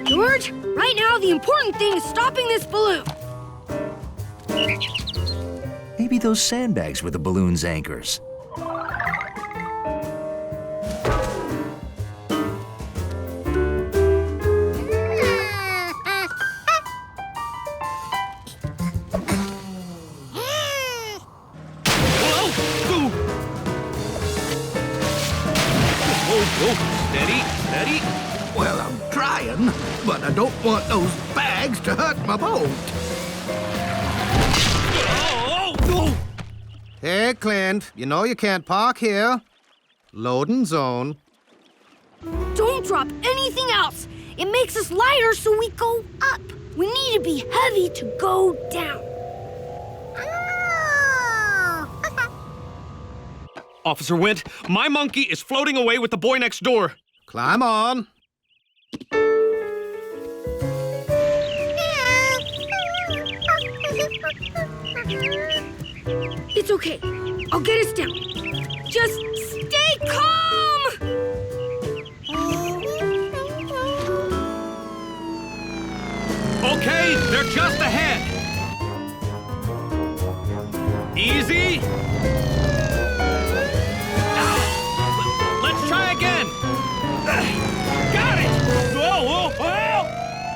George, right now the important thing is stopping this balloon. Maybe those sandbags were the balloon's anchors. Steady, steady. Well, I'm trying, but I don't want those bags to hurt my boat. Hey, Clint, you know you can't park here. Loading zone. Don't drop anything else. It makes us lighter so we go up. We need to be heavy to go down. Officer Wint, my monkey is floating away with the boy next door. Climb on. It's okay. I'll get us down. Just stay calm! Okay, they're just ahead. Easy. Let's try again. Got it. Whoa, whoa, whoa.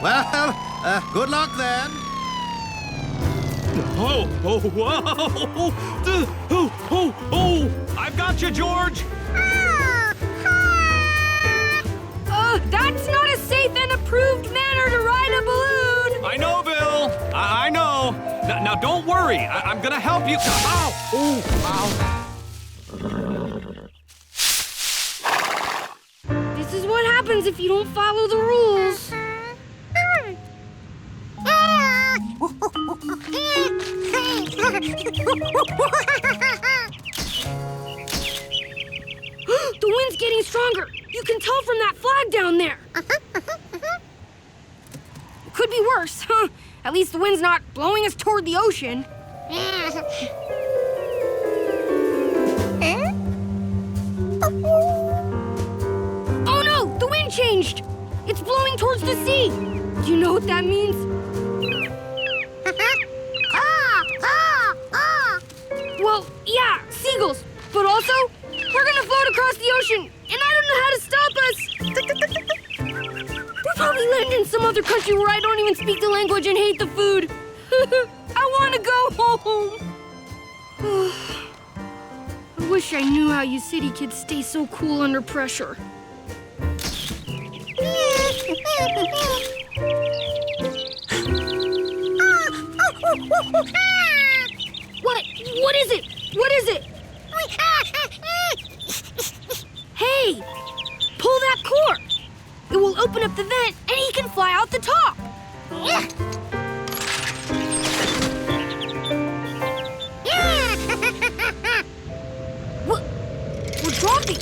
Well, good luck then. Oh, oh, whoa. Oh, I've got you, George. That's not a safe and approved manner to ride a balloon. I know, Bill. I know. Now, don't worry. I'm gonna help you. Ow! Ow! This is what happens if you don't follow the rules. The wind's getting stronger. You can tell from that flag down there. It could be worse. At least the wind's not blowing us toward the ocean. Oh no! The wind changed! It's blowing towards the sea. Do you know what that means? Well, yeah, seagulls. But also, we're gonna float across the ocean, and I don't know how to stop us. We'll probably land in some other country where I don't even speak the language and hate the food. I want to go home. I wish I knew how you city kids stay so cool under pressure. What is it? What is it? Hey, pull that cord. It will open up the vent and he can fly out the top. We're dropping.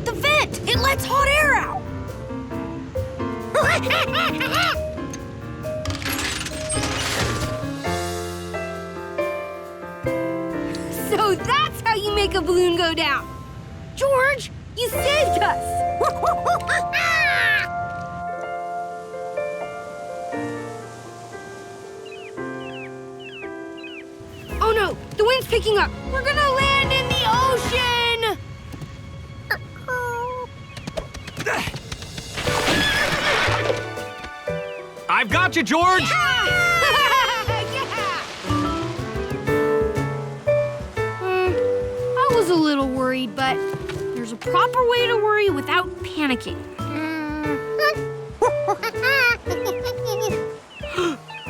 The vent, it lets hot air out. So that's how you make a balloon go down. George, you saved us. Oh no, the wind's picking up. We're gonna land in the ocean. I've got you, George. I was a little worried, but there's a proper way to worry without panicking.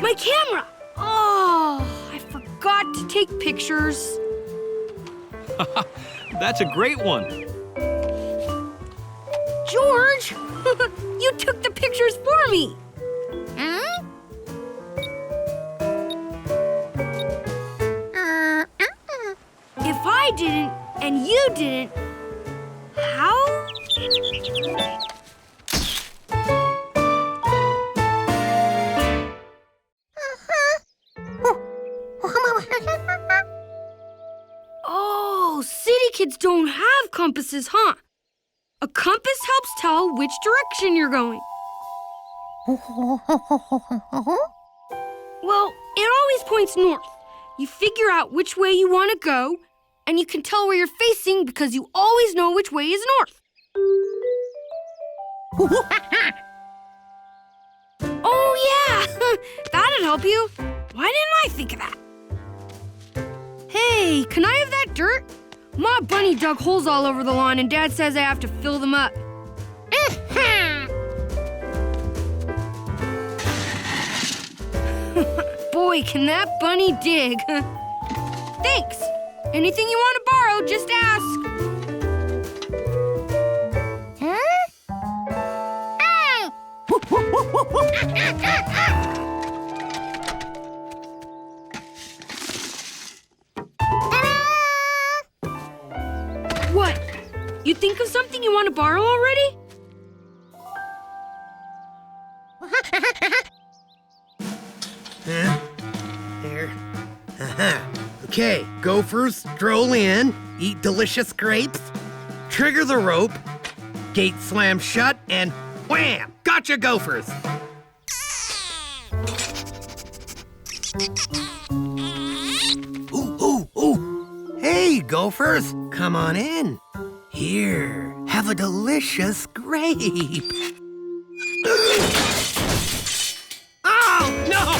My camera! Oh, I forgot to take pictures. That's a great one. George, you took the pictures for me. If I didn't and you didn't, how? kids don't have compasses, huh? A compass helps tell which direction you're going. Well, it always points north. You figure out which way you want to go, and you can tell where you're facing because you always know which way is north. Oh, yeah! That'd help you. Why didn't I think of that? Hey, can I have that dirt? Ma Bunny dug holes all over the lawn, and Dad says I have to fill them up. Boy, can that bunny dig. Thanks. Anything you want to borrow, just ask. What? You think of something you want to borrow already? There. Okay, gophers, stroll in, eat delicious grapes, trigger the rope, gate slam shut, and wham! Gotcha, gophers! Ooh. Hey, gophers, come on in. Here, have a delicious grape. Oh, no,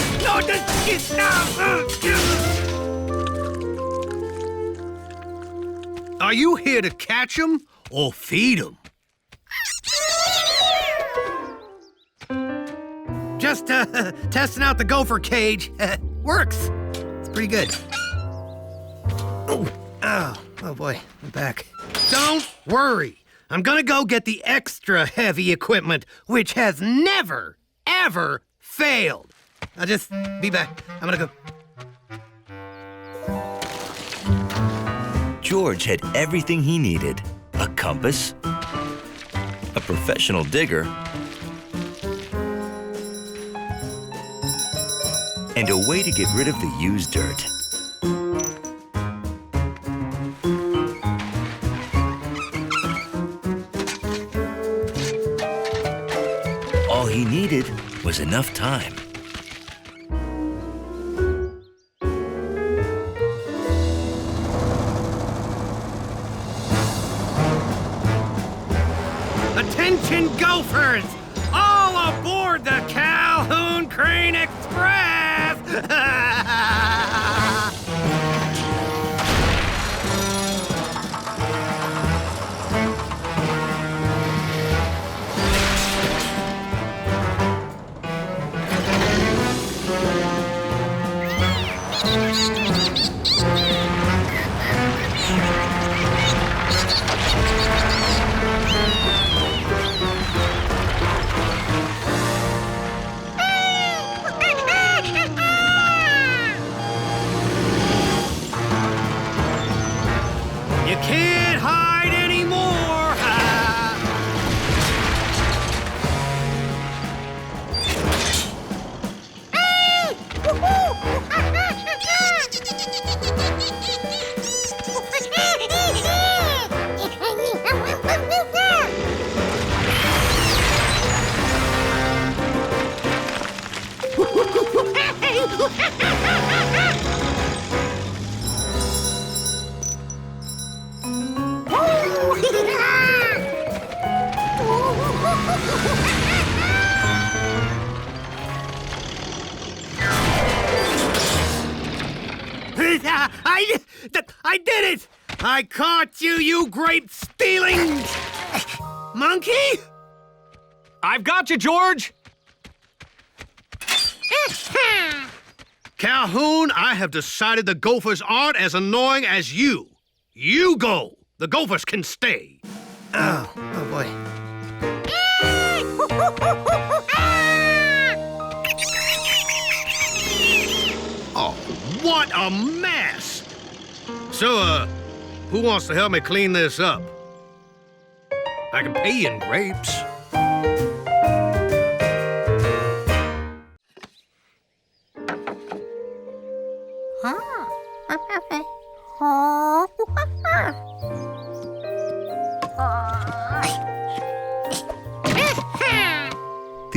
Are you here to catch 'em or feed 'em? Just testing out the gopher cage. Works. It's pretty good. Oh boy, I'm back. Don't worry. I'm gonna go get the extra heavy equipment, which has never, ever failed. I'll just be back. I'm gonna go. George had everything he needed. A compass, a professional digger, and a way to get rid of the used dirt. All he needed was enough time. Attention, gophers! All aboard the Calhoun Crane Express! You can't hide anymore! I did it! I caught you, you grape-stealing monkey! I've got you, George! Calhoun, I have decided the gophers aren't as annoying as you. You go. The gophers can stay. Oh boy. Oh, what a mess! So, who wants to help me clean this up? I can pay you in grapes.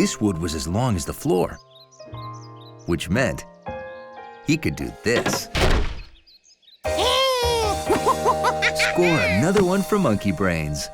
This wood was as long as the floor, which meant he could do this. Score another one for Monkey Brains.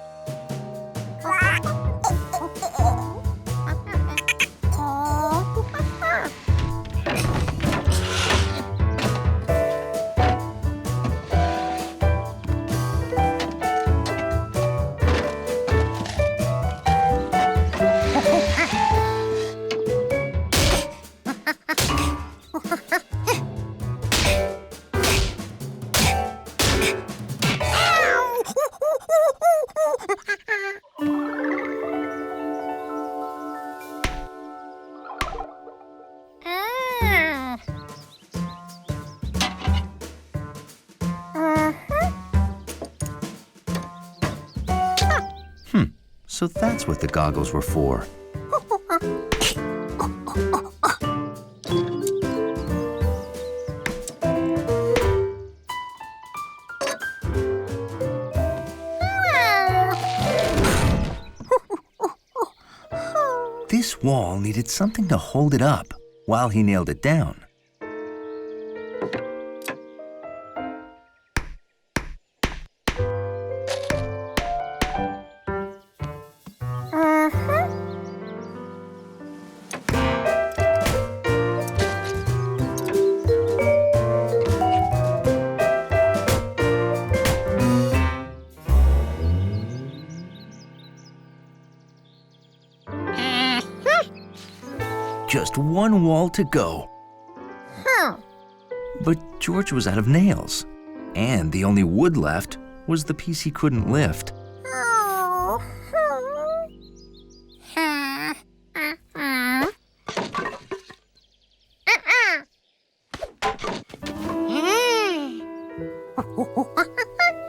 So that's what the goggles were for. This wall needed something to hold it up while he nailed it down. Just one wall to go. But George was out of nails, and the only wood left was the piece he couldn't lift.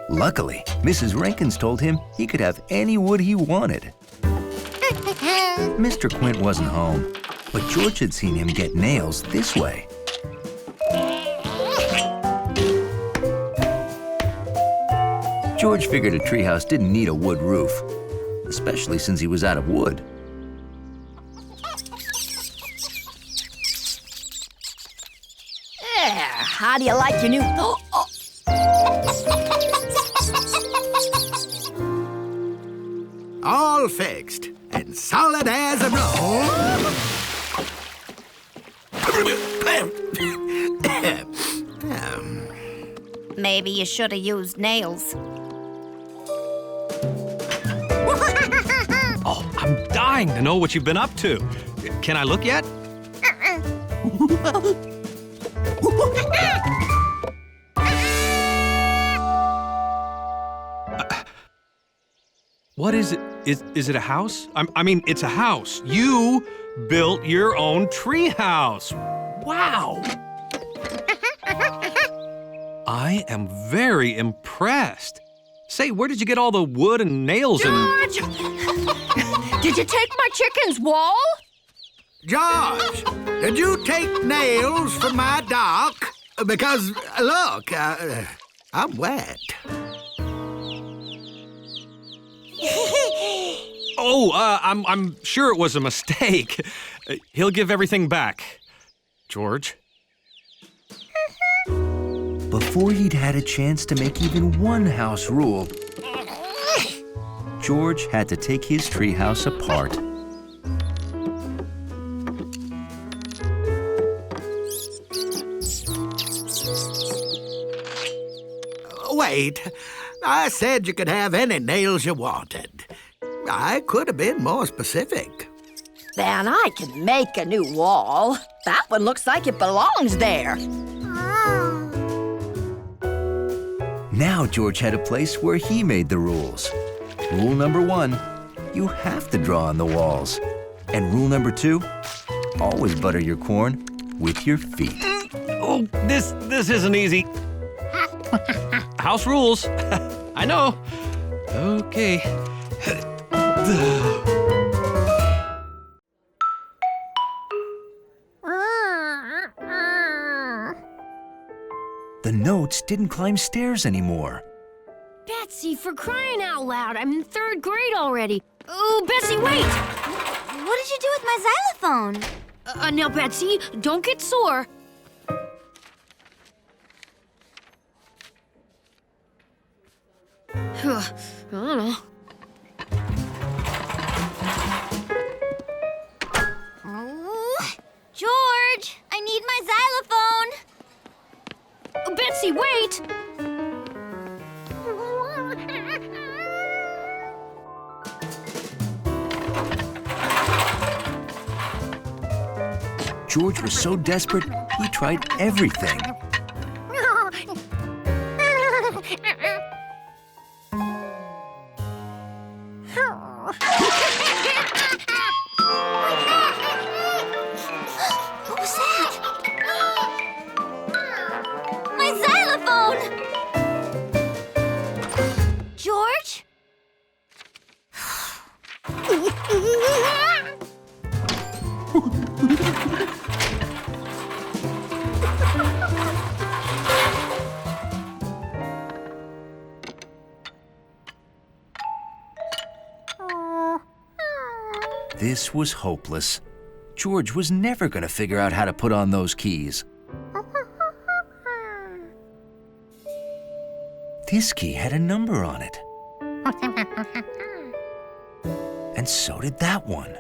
Luckily, Mrs. Rankins told him he could have any wood he wanted. Mr. Quint wasn't home, but George had seen him get nails this way. George figured a treehouse didn't need a wood roof, especially since he was out of wood. How do you like your new... All fixed and solid as a roll. Maybe you should have used nails. Oh, I'm dying to know what you've been up to. Can I look yet? What is it? Is it a house? I mean, it's a house. You built your own tree house. Wow. I am very impressed. Say, where did you get all the wood and nails George! Did you take my chicken's wall? George, did you take nails from my dock? Because, look, I'm wet. I'm sure it was a mistake. He'll give everything back. George? Before he'd had a chance to make even one house rule, George had to take his treehouse apart. Wait, I said you could have any nails you wanted. I could have been more specific. Then I can make a new wall. That one looks like it belongs there. Now George had a place where he made the rules. Rule number 1, you have to draw on the walls. And rule number 2, always butter your corn with your feet. Oh, this isn't easy. House rules. I know. Okay. The notes didn't climb stairs anymore. Betsy, for crying out loud, I'm in 3rd grade already. Oh, Betsy, wait! What did you do with my xylophone? Now, Betsy, don't get sore. I don't know. Oh, George, I need my xylophone. Betsy, wait! George was so desperate, he tried everything. What was that? My xylophone! George? This was hopeless. George was never going to figure out how to put on those keys. This key had a number on it. And so did that one.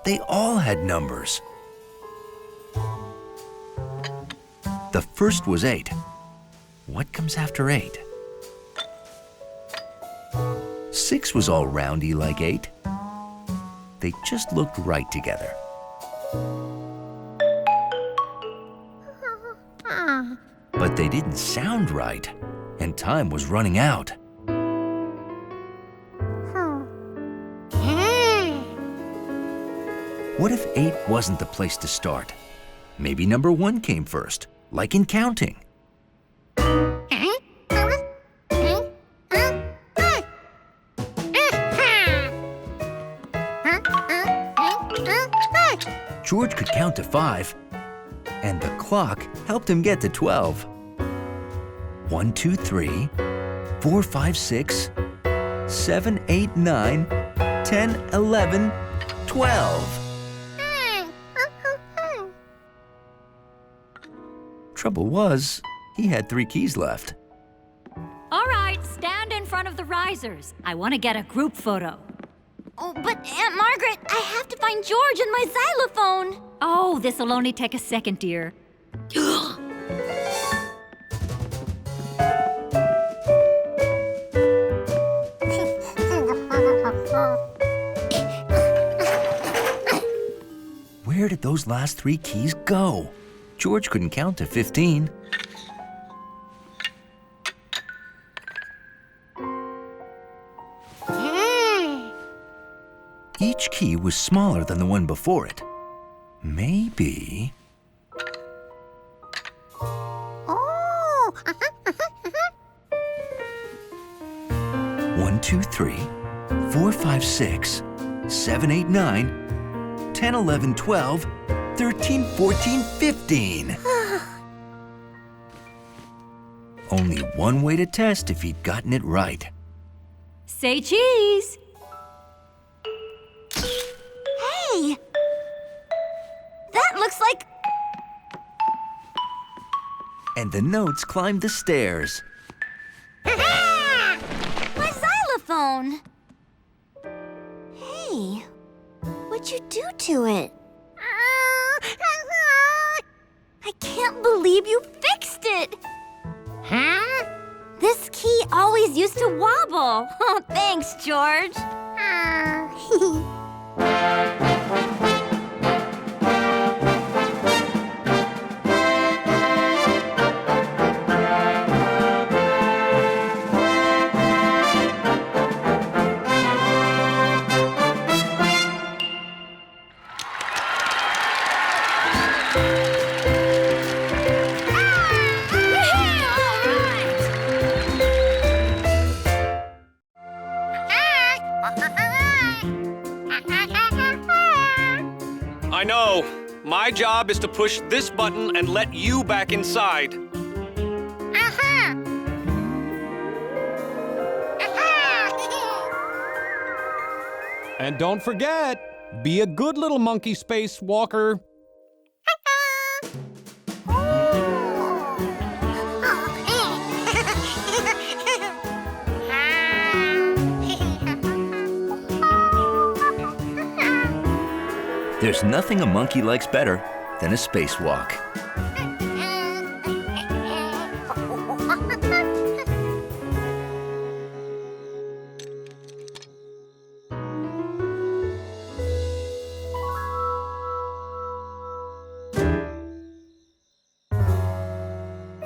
They all had numbers. The first was 8. What comes after 8? 6 was all roundy like 8. They just looked right together. But they didn't sound right, and time was running out. What if 8 wasn't the place to start? Maybe number 1 came first, like in counting. George could count to 5, and the clock helped him get to 12. 1, 2, 3, 4, 5, 6, 7, 8, 9, 10, 11, 12. Trouble was, he had 3 keys left. All right, stand in front of the risers. I want to get a group photo. Oh, but Aunt Margaret, I have to find George and my xylophone. Oh, this'll only take a second, dear. Where did those last 3 keys go? George couldn't count to 15. Each key was smaller than the one before it. Maybe... Oh! 1, 2, 3, 4, 5, 6, 7, 8, 9, 10, 11, 12, 13, 14, 15. Only one way to test if he'd gotten it right. Say cheese. Hey! That looks like... And the notes climbed the stairs. my xylophone! Hey, what'd you do to it? I can't believe you fixed it! Huh? This key always used to wobble. Oh, thanks, George. I know. My job is to push this button and let you back inside. And don't forget, be a good little monkey spacewalker. There's nothing a monkey likes better than a spacewalk.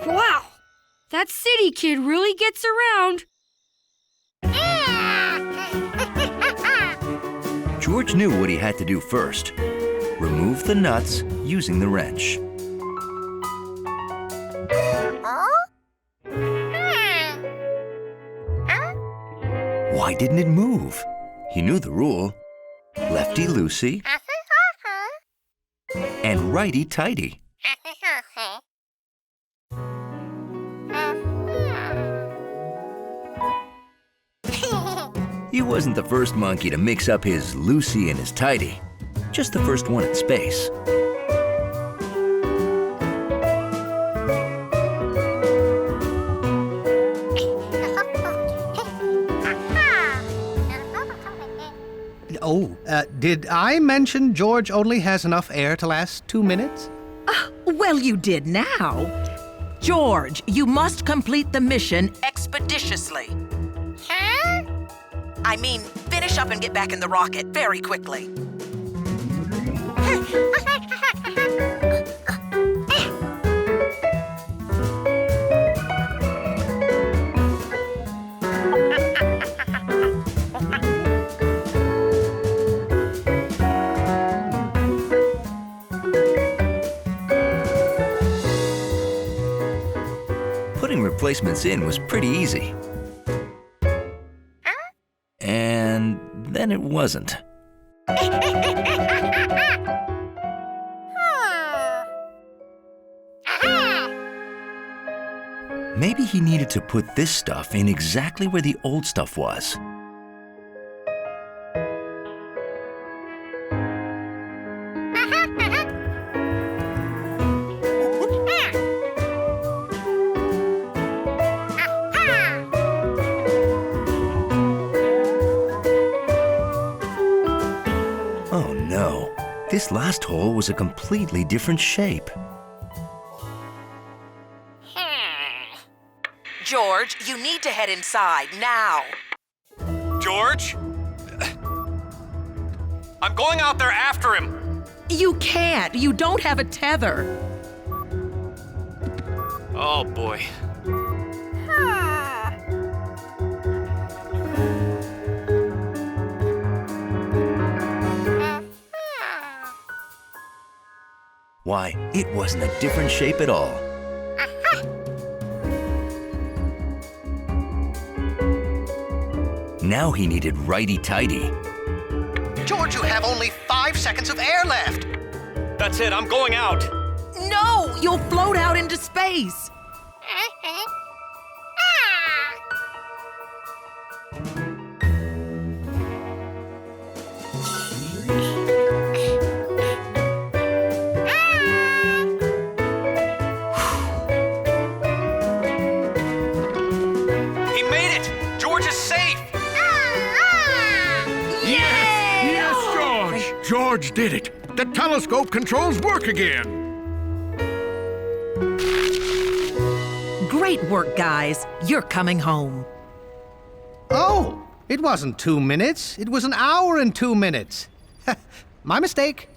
Wow, that city kid really gets around. George knew what he had to do first. Remove the nuts using the wrench. Why didn't it move? He knew the rule. Lefty-loosey and righty-tighty. He wasn't the first monkey to mix up his loosey and his tighty. Just the first one in space. Oh, did I mention George only has enough air to last 2 minutes? Well, you did now. George, you must complete the mission expeditiously. Huh? I mean, finish up and get back in the rocket very quickly. Putting replacements in was pretty easy. And then it wasn't. Maybe he needed to put this stuff in exactly where the old stuff was. Oh no, this last hole was a completely different shape. George, you need to head inside now. George? I'm going out there after him. You can't. You don't have a tether. Oh, boy. Why, it wasn't a different shape at all. Now he needed righty-tighty. George, you have only 5 seconds of air left. That's it, I'm going out. No, you'll float out into space. He made it! George is safe! Yes, George! George did it! The telescope controls work again! Great work, guys. You're coming home. Oh, it wasn't 2 minutes. It was an hour and 2 minutes. My mistake.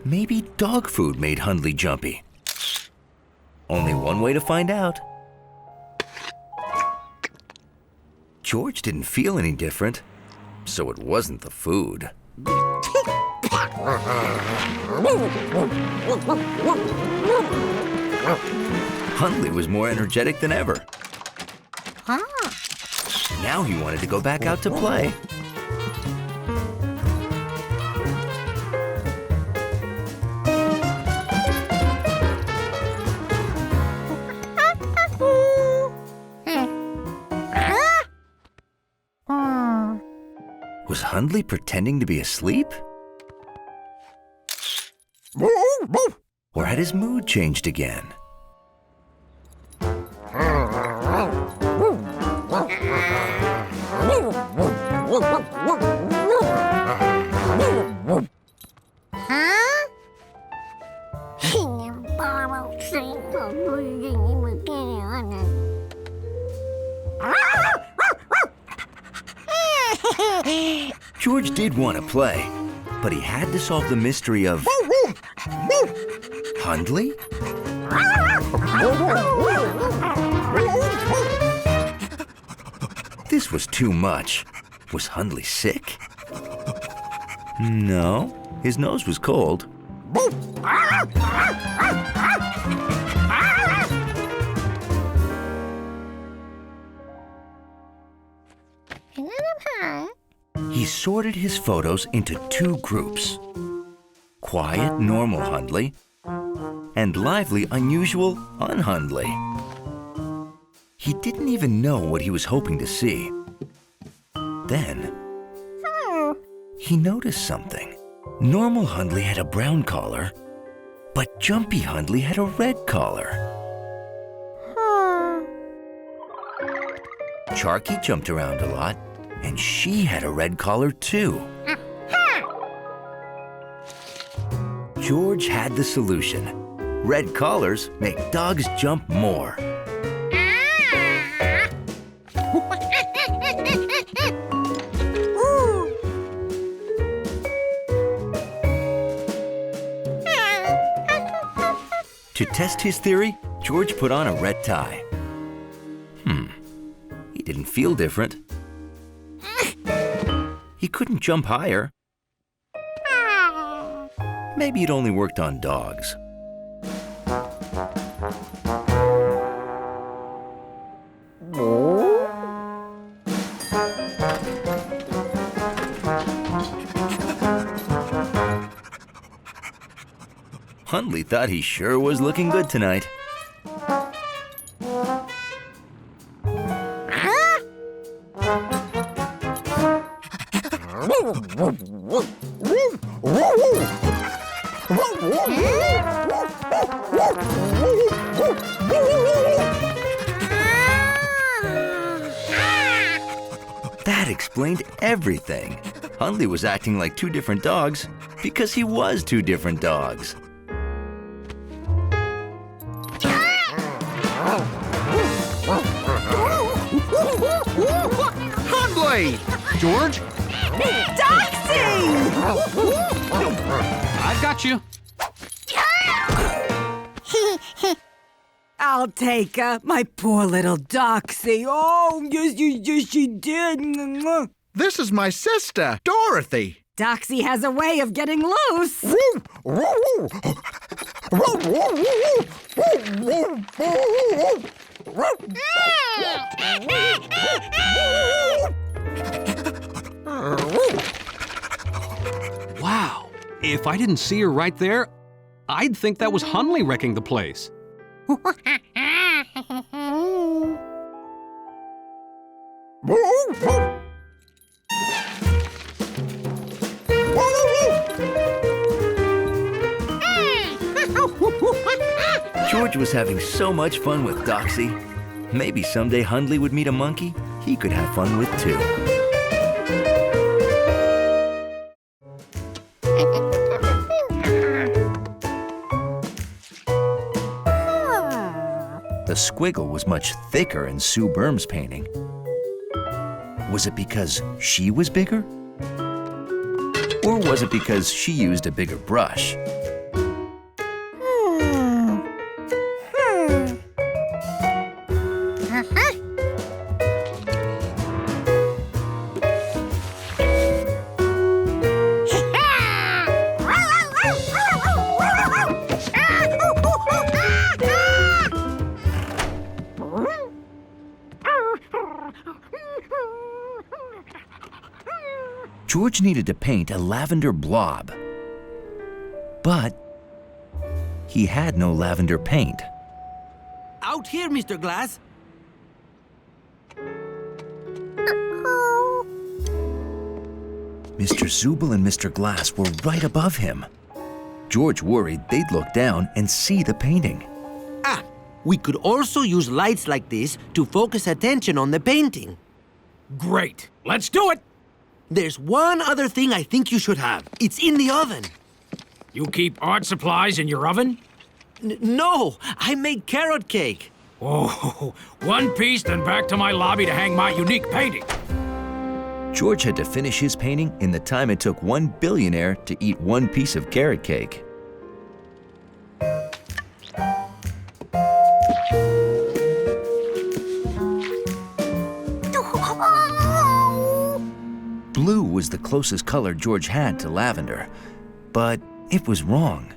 Maybe dog food made Hundley jumpy. Only one way to find out. George didn't feel any different, so it wasn't the food. Hundley was more energetic than ever. Now he wanted to go back out to play. Was Hundley pretending to be asleep? Or had his mood changed again? George did want to play, but he had to solve the mystery of Hundley? This was too much. Was Hundley sick? No, his nose was cold. He sorted his photos into two groups. Quiet, normal Hundley, and lively, unusual, un-Hundley. He didn't even know what he was hoping to see. Then, he noticed something. Normal Hundley had a brown collar, but Jumpy Hundley had a red collar. Charky jumped around a lot, and she had a red collar too. George had the solution. Red collars make dogs jump more. To test his theory, George put on a red tie. He didn't feel different. He couldn't jump higher. Maybe it only worked on dogs. Hundley thought he sure was looking good tonight. That explained everything. Hundley was acting like two different dogs because he was two different dogs. Hundley! George? Doxy! I've got you. I'll take her, my poor little Doxy. Oh, yes, she did. This is my sister, Dorothy. Doxy has a way of getting loose. Wow. If I didn't see her right there, I'd think that was Hundley wrecking the place. George was having so much fun with Doxy. Maybe someday Hundley would meet a monkey he could have fun with too. The squiggle was much thicker in Sue Berm's painting. Was it because she was bigger? Or was it because she used a bigger brush? George needed to paint a lavender blob. But he had no lavender paint. Out here, Mr. Glass. Mr. Zubel and Mr. Glass were right above him. George worried they'd look down and see the painting. Ah, we could also use lights like this to focus attention on the painting. Great. Let's do it. There's one other thing I think you should have. It's in the oven. You keep art supplies in your oven? No, I made carrot cake. Oh, one piece, then back to my lobby to hang my unique painting. George had to finish his painting in the time it took one billionaire to eat one piece of carrot cake. Blue was the closest color George had to lavender, but it was wrong.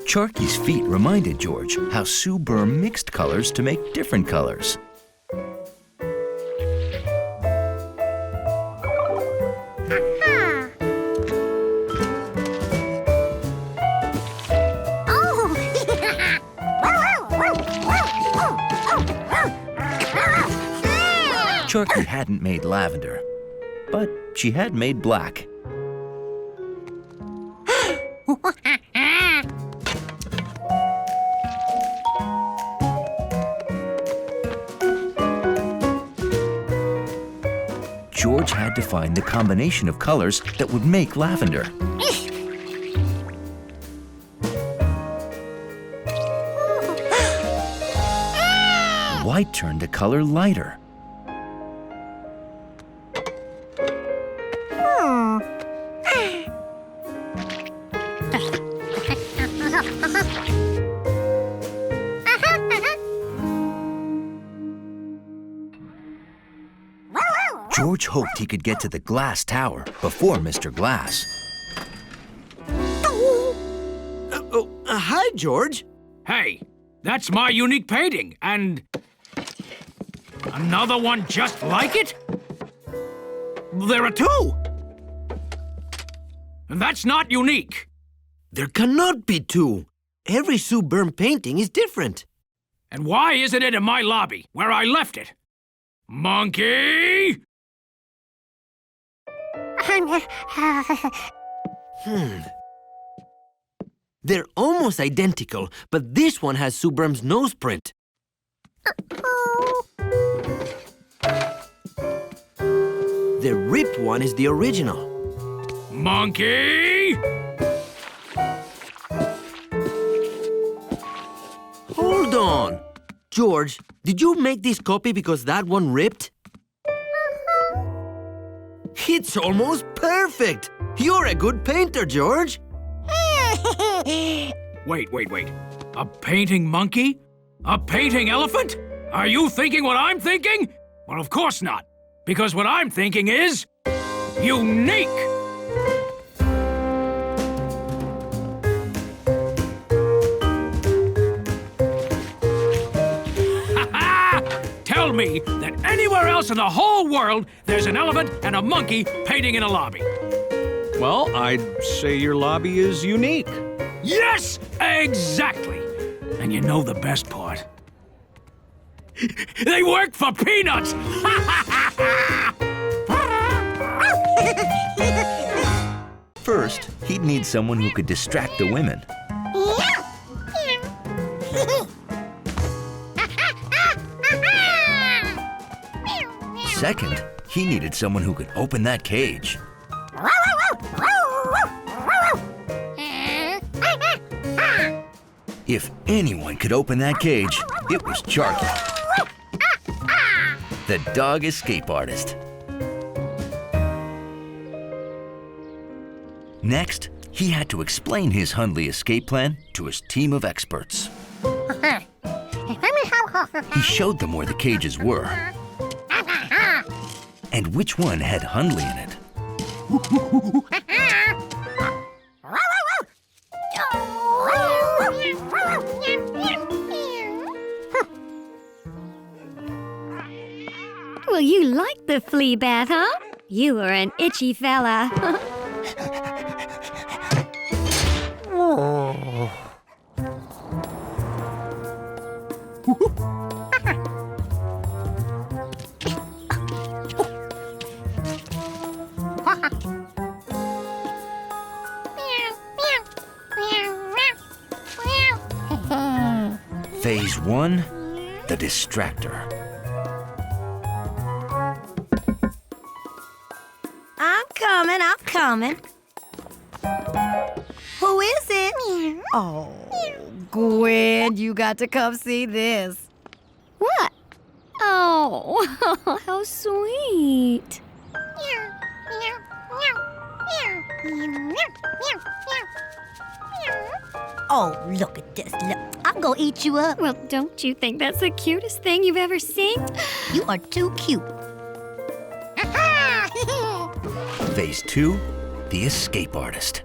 Sharky's feet reminded George how Sue Berm mixed colors to make different colors. Sharky hadn't made lavender, but she had made black. George had to find the combination of colors that would make lavender. White turned the color lighter. George hoped he could get to the glass tower before Mr. Glass. Hi, George. Hey, that's my unique painting, and another one just like it? There are two. And that's not unique. There cannot be two. Every Sue Berm painting is different. And why isn't it in my lobby, where I left it? Monkey! They're almost identical, but this one has Sue Berm's nose print. The ripped one is the original. Monkey! Hold on. George, did you make this copy because that one ripped? It's almost perfect! You're a good painter, George! Wait. A painting monkey? A painting elephant? Are you thinking what I'm thinking? Well, of course not. Because what I'm thinking is... unique! Tell me that anywhere else in the whole world there's an elephant and a monkey painting in a lobby. Well, I'd say your lobby is unique. Yes, exactly. And you know the best part? They work for peanuts! First, he'd need someone who could distract the women. Second, he needed someone who could open that cage. If anyone could open that cage, it was Sharky, the dog escape artist. Next, he had to explain his Hundley escape plan to his team of experts. He showed them where the cages were and which one had Hundley in it. Well, you like the flea bath, huh? You are an itchy fella. Phase 1, the distractor. I'm coming. Who is it? Oh, Gwen, you got to come see this. What? Oh, how sweet. Oh, look at this. Look, I'm gonna eat you up. Well, don't you think that's the cutest thing you've ever seen? You are too cute. Phase 2, the escape artist.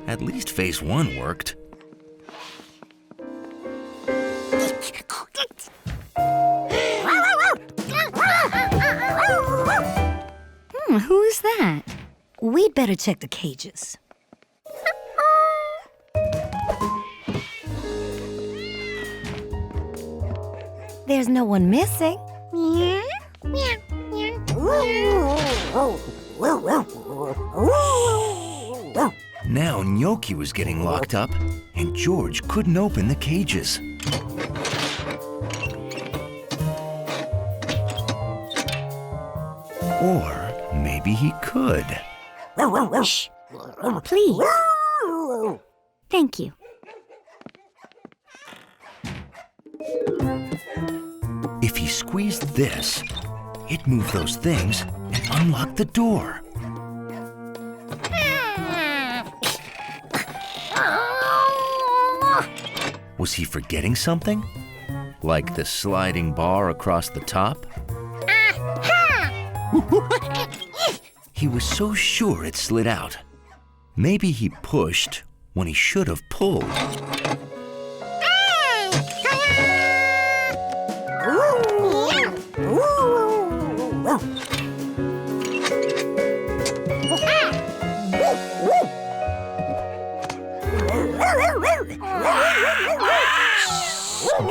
At least phase 1 worked. Who's that? We'd better check the cages. There's no one missing. Now Gnocchi was getting locked up, and George couldn't open the cages. Or maybe he could. Shh. Please. Thank you. If he squeezed this, it moved those things and unlocked the door. Was he forgetting something? Like the sliding bar across the top? He was so sure it slid out. Maybe he pushed when he should have pulled.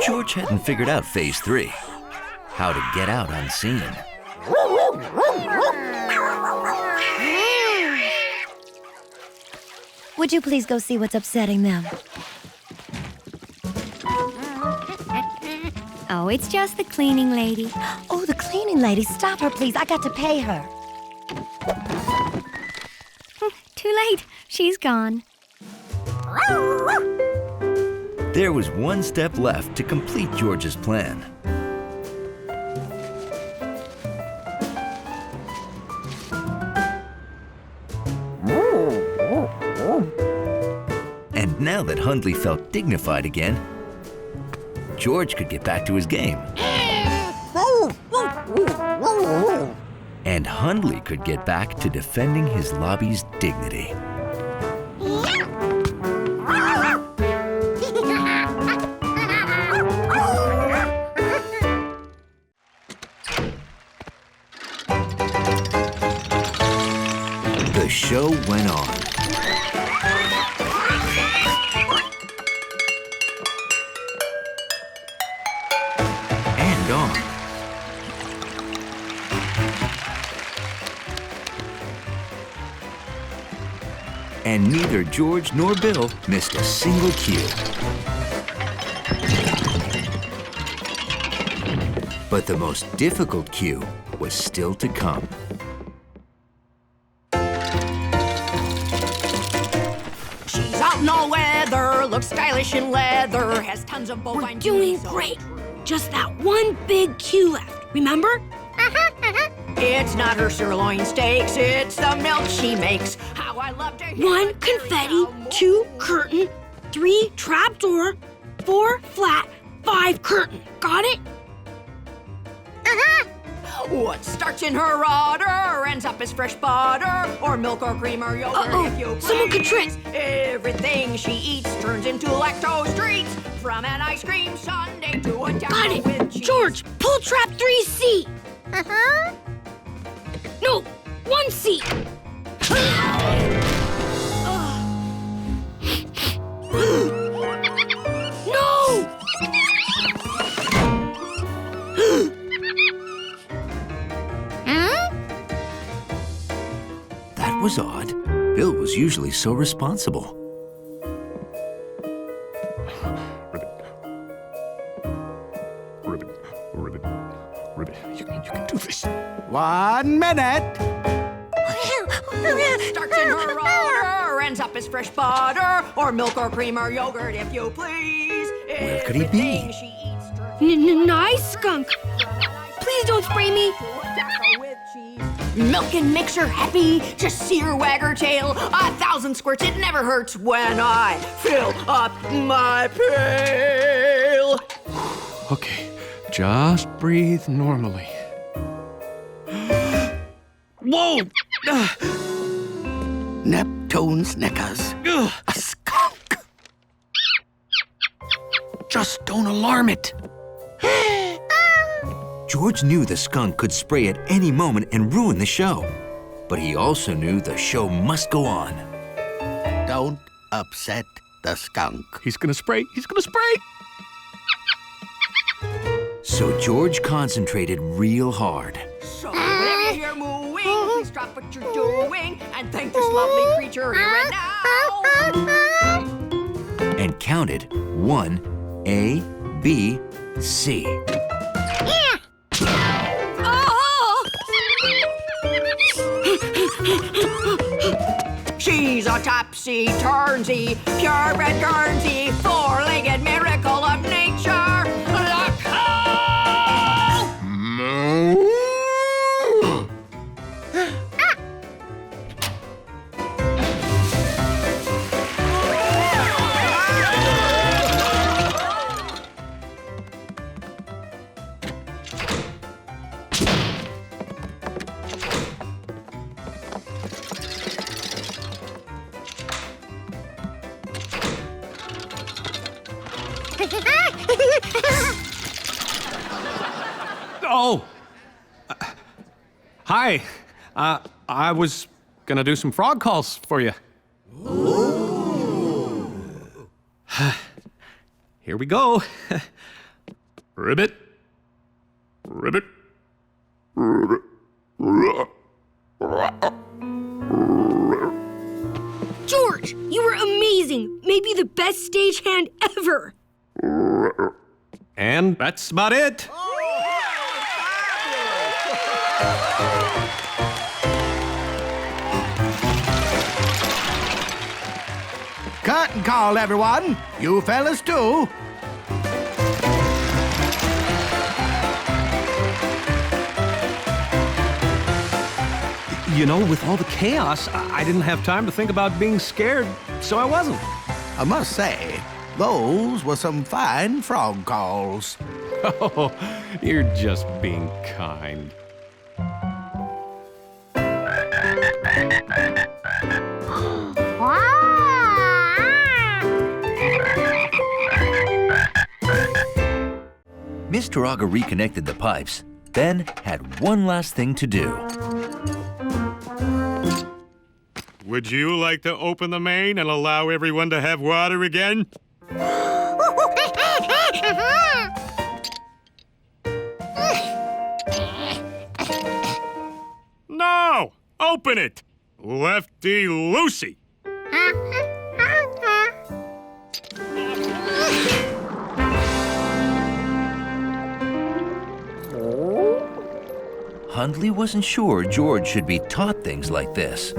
George hadn't figured out phase 3, how to get out unseen. Would you please go see what's upsetting them? Oh, it's just the cleaning lady. Oh, the cleaning lady. Stop her, please. I got to pay her. Too late. She's gone. There was one step left to complete George's plan. And now that Hundley felt dignified again, George could get back to his game. And Hundley could get back to defending his lobby's dignity. The show went on. And on. And neither George nor Bill missed a single cue. But the most difficult cue was still to come. She's out in all weather, looks stylish in leather, has tons of bovine We're doing great. Just that one big cue left, remember? It's not her sirloin steaks, it's the milk she makes. How I love to hear 1 confetti, 2 curtain, 3 trapdoor, 4 flat, 5 curtain. Got it? What starts in her udder ends up as fresh butter, or milk or cream or yogurt if you please. Someone could trip. Everything she eats turns into lactose treats, from an ice cream sundae to a Got taco it! with cheese. George, pull trap 3C! No, 1C! No! That was odd. Bill was usually so responsible. Ribbit, you can do this. 1 minute. Starts in her udder ends up as fresh butter, or milk or cream or yogurt if you please. Where could he be? Everything she eats Nice skunk. Please don't spray me. Milk and makes her happy. Just see her wag her tail. 1,000 squirts, it never hurts when I fill up my pail. Okay, just breathe normally. Whoa! Neptune's knickers. A skunk. Just don't alarm it. George knew the skunk could spray at any moment and ruin the show. But he also knew the show must go on. Don't upset the skunk. He's gonna spray. He's gonna spray. So George concentrated real hard So whenever you hear mooing, please drop what you're doing and thank this lovely creature here and now. and counted 1, A, B, C. She's a topsy-turnsy, purebred Guernsey, four-legged miracle of nature. Look out! Oh! Hi. I was gonna do some frog calls for you. Here we go. Ribbit. Ribbit. Ribbit. George, you were amazing. Maybe the best stagehand ever. And that's about it. Curtain call, everyone. You fellas too. You know, with all the chaos, I didn't have time to think about being scared, so I wasn't. I must say, those were some fine frog calls. Oh, you're just being kind. Mr. Auger reconnected the pipes, then had one last thing to do. Would you like to open the main and allow everyone to have water again? No! Open it! Lefty Lucy! Hundley wasn't sure George should be taught things like this.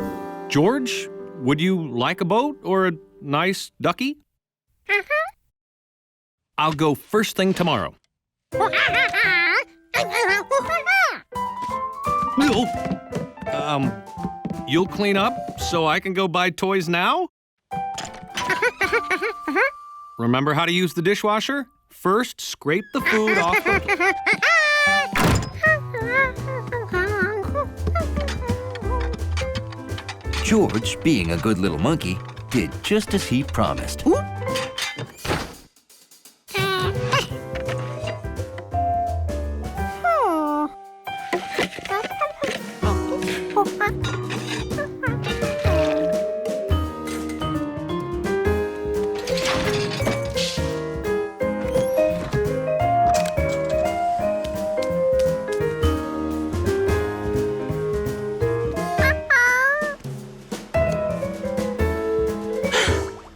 George, would you like a boat or a nice ducky? I'll go first thing tomorrow. You'll clean up so I can go buy toys now? Remember how to use the dishwasher? First, scrape the food off the... George, being a good little monkey, did just as he promised.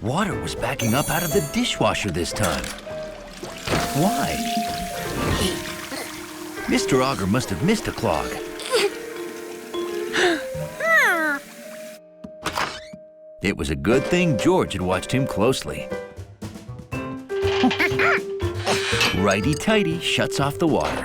Water was backing up out of the dishwasher this time. Why? Mr. Auger must have missed a clog. It was a good thing George had watched him closely. Righty-tighty shuts off the water.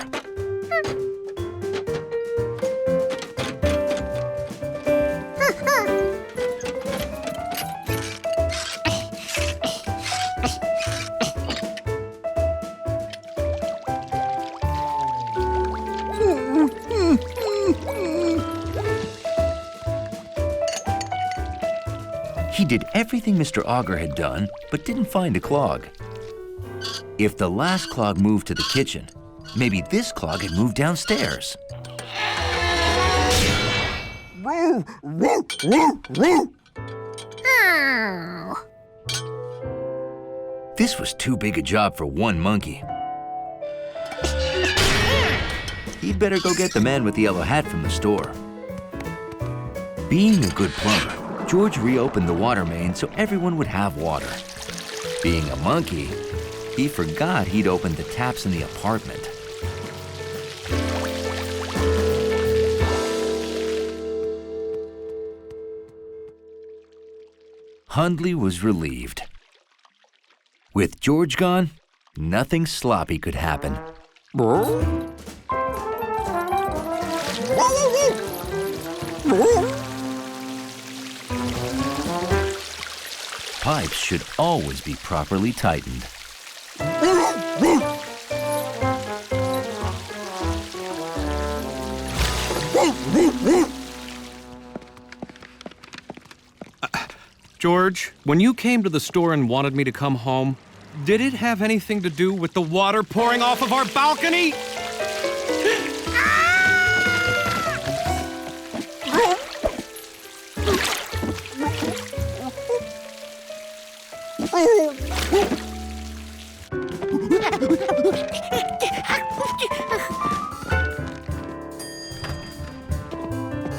He did everything Mr. Auger had done, but didn't find a clog. If the last clog moved to the kitchen, maybe this clog had moved downstairs. This was too big a job for one monkey. He'd better go get the man with the yellow hat from the store. Being a good plumber, George reopened the water main so everyone would have water. Being a monkey, he forgot he'd opened the taps in the apartment. Hundley was relieved. With George gone, nothing sloppy could happen. Pipes should always be properly tightened. George, when you came to the store and wanted me to come home, did it have anything to do with the water pouring off of our balcony?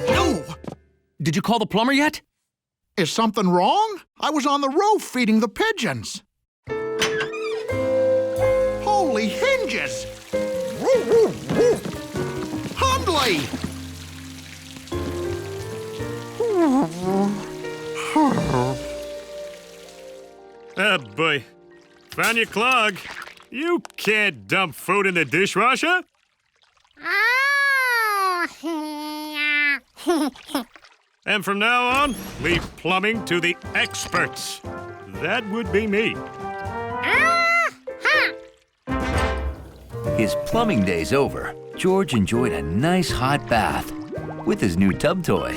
No! Did you call the plumber yet? Is something wrong? I was on the roof feeding the pigeons. Holy hinges! Hundley! Oh, boy. Found your clog. You can't dump food in the dishwasher. And from now on, leave plumbing to the experts. That would be me. His plumbing day's over. George enjoyed a nice hot bath with his new tub toy.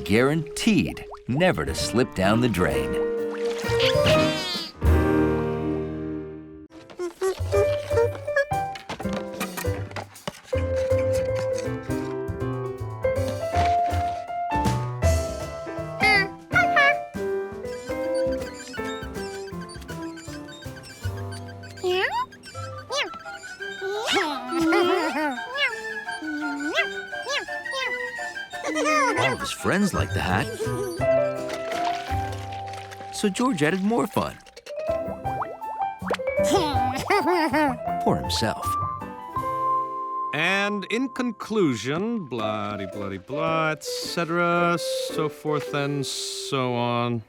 Guaranteed never to slip down the drain. All of his friends liked the hat, so George added more fun. For himself. And in conclusion, blah-de-blah-de-blah, etc., so forth and so on.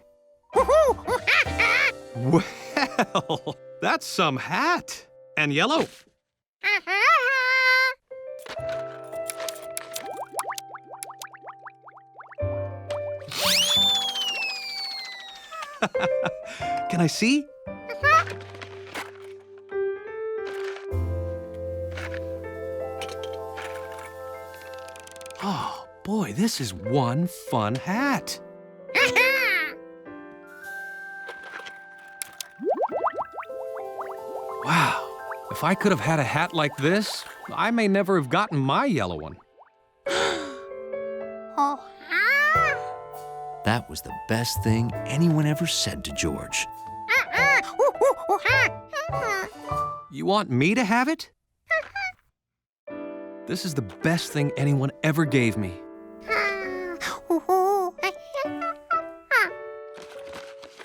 Well, that's some hat. And yellow. Can I see? Oh, boy, this is one fun hat. Wow, if I could have had a hat like this, I may never have gotten my yellow one. That was the best thing anyone ever said to George. You want me to have it? This is the best thing anyone ever gave me.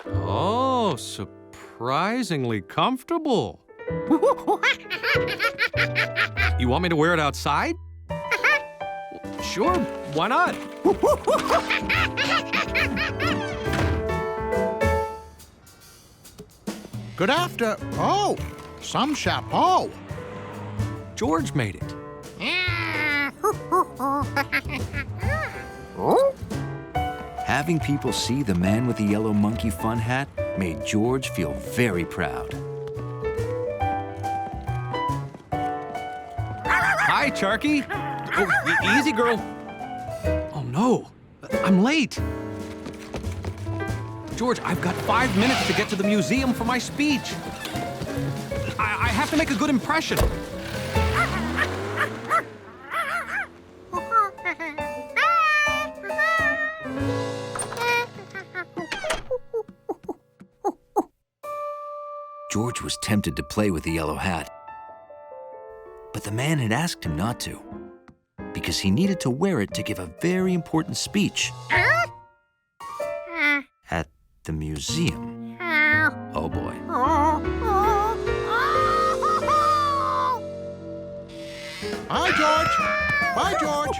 Oh, surprisingly comfortable. You want me to wear it outside? Sure, why not? Good after. Oh, some chapeau. George made it. Having people see the man with the yellow monkey fun hat made George feel very proud. Hi, Charky. Oh, easy, girl. Oh, no. I'm late. George, I've got 5 minutes to get to the museum for my speech. I have to make a good impression. George was tempted to play with the yellow hat, but the man had asked him not to, because he needed to wear it to give a very important speech at the museum. Oh boy. Hi, George. Bye, George.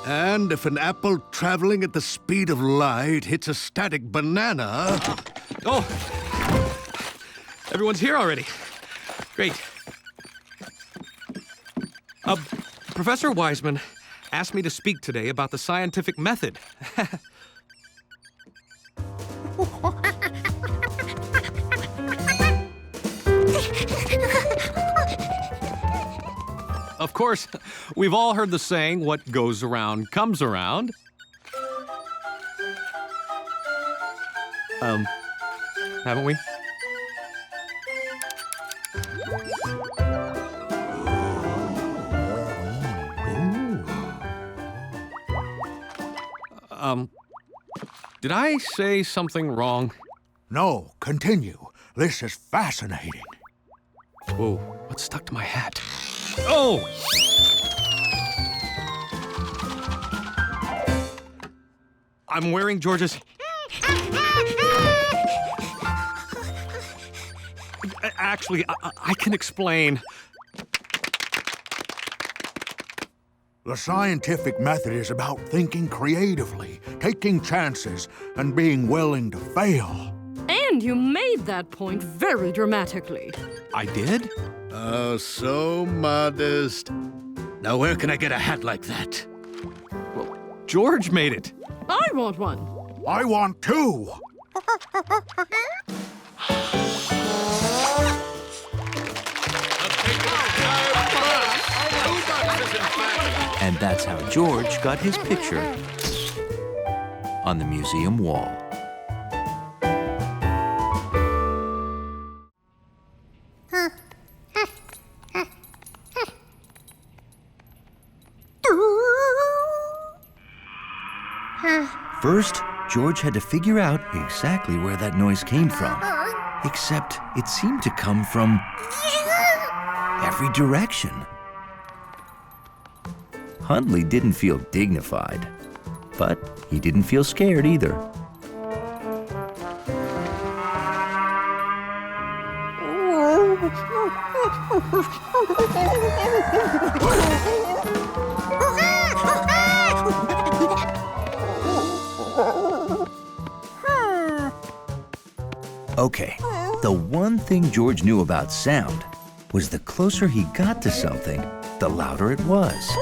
And if an apple traveling at the speed of light hits a static banana... Oh, everyone's here already. Great. Professor Wiseman asked me to speak today about the scientific method. Of course, we've all heard the saying, what goes around comes around. Haven't we? Did I say something wrong? No, continue. This is fascinating. Whoa, what's stuck to my hat? Oh! I'm wearing George's... Actually, I can explain. The scientific method is about thinking creatively, taking chances, and being willing to fail. And you made that point very dramatically. I did? Oh, so modest. Now where can I get a hat like that? Well, George made it. I want one. I want two. And that's how George got his picture on the museum wall. First, George had to figure out exactly where that noise came from. Except it seemed to come from every direction. Hundley didn't feel dignified, but he didn't feel scared either. Okay, the one thing George knew about sound was the closer he got to something, the louder it was.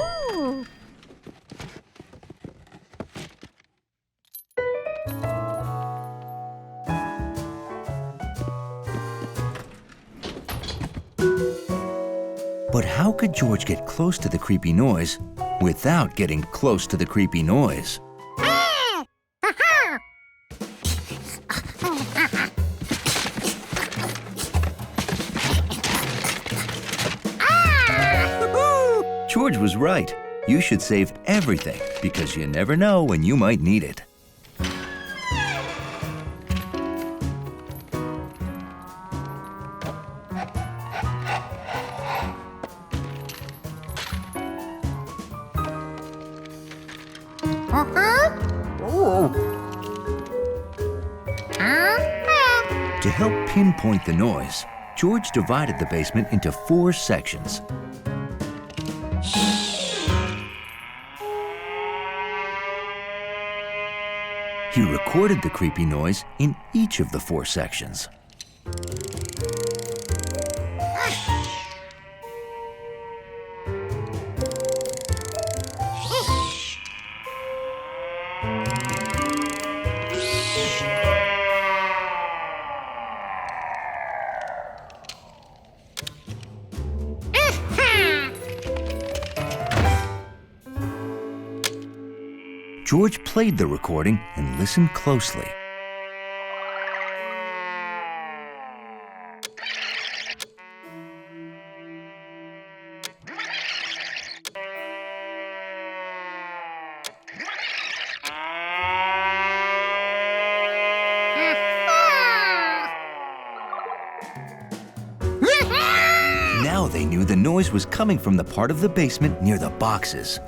But how could George get close to the creepy noise without getting close to the creepy noise? George was right. You should save everything because you never know when you might need it. To help pinpoint the noise, George divided the basement into 4 sections. He recorded the creepy noise in each of the 4 sections. George played the recording and listened closely. Now they knew the noise was coming from the part of the basement near the boxes.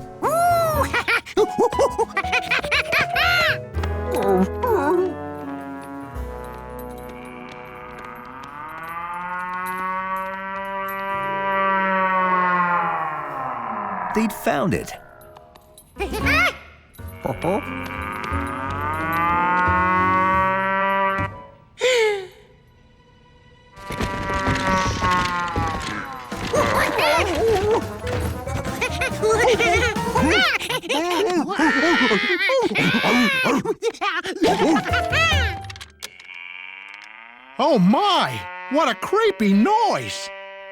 They'd found it. Oh my! What a creepy noise!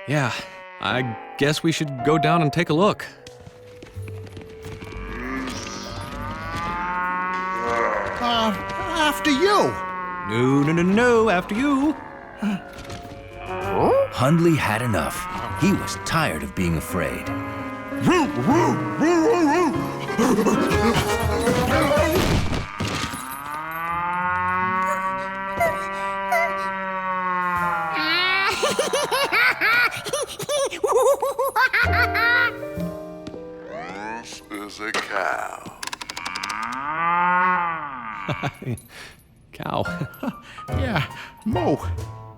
Yeah, I guess we should go down and take a look. After you. No, after you. Hundley had enough. He was tired of being afraid. This is a cow. Cow. Yeah, Moo.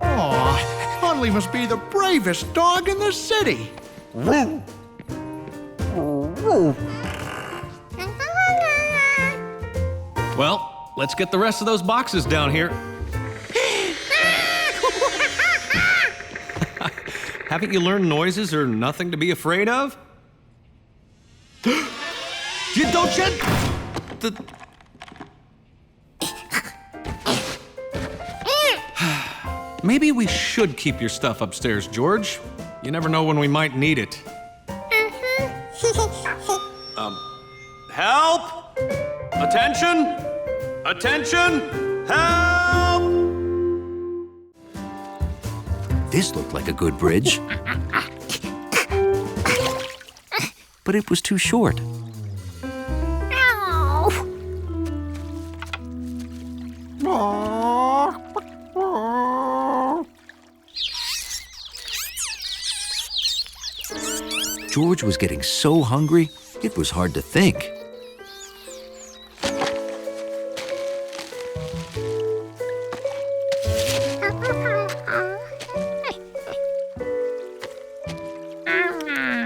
Aw, Hundley must be the bravest dog in the city. Well, let's get the rest of those boxes down here. Haven't you learned noises are nothing to be afraid of? Maybe we should keep your stuff upstairs, George. You never know when we might need it. Help! Attention! Attention! Help! This looked like a good bridge. But it was too short. George was getting so hungry, it was hard to think.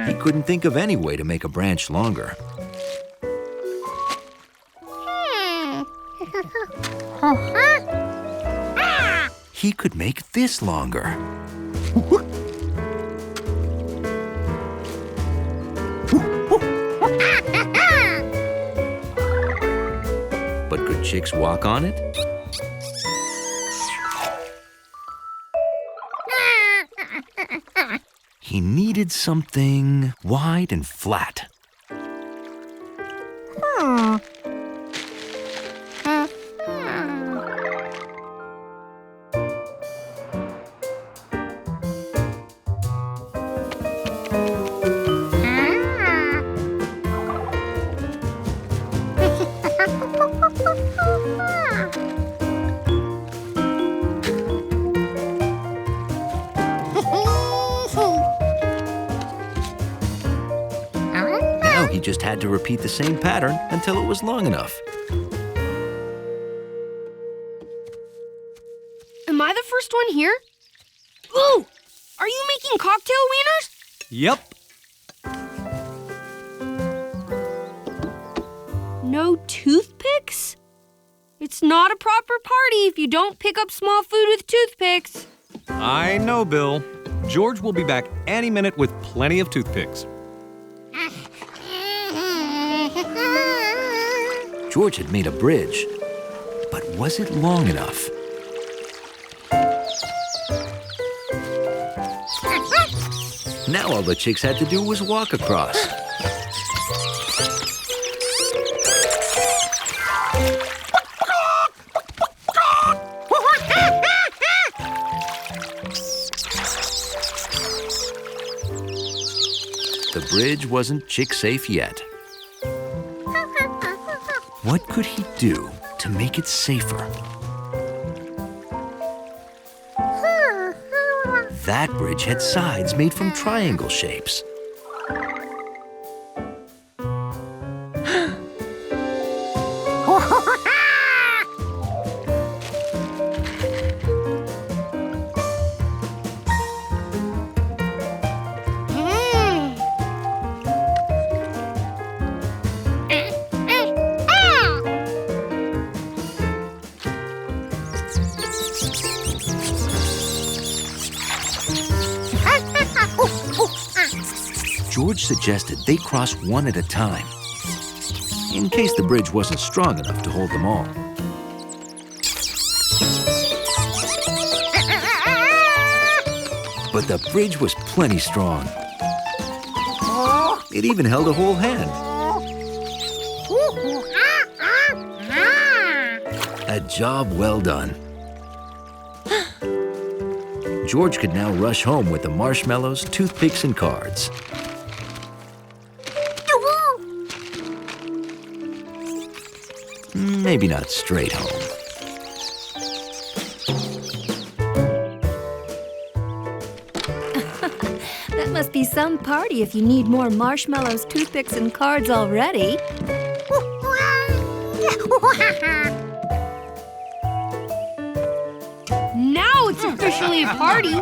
He couldn't think of any way to make a branch longer. He could make this longer. But could chicks walk on it? He needed something wide and flat. Now he just had to repeat the same pattern until it was long enough. Am I the first one here? Ooh! Are you making cocktail wieners? Yep. No toothpicks? It's not a proper party if you don't pick up small food with toothpicks. I know, Bill. George will be back any minute with plenty of toothpicks. George had made a bridge, but was it long enough? Now all the chicks had to do was walk across. The bridge wasn't chick-safe yet. What could he do to make it safer? That bridge had sides made from triangle shapes. George suggested they cross one at a time, in case the bridge wasn't strong enough to hold them all. But the bridge was plenty strong. It even held a whole hand. A job well done. George could now rush home with the marshmallows, toothpicks, and cards. Maybe not straight home. That must be some party if you need more marshmallows, toothpicks, and cards already. Now it's officially a party.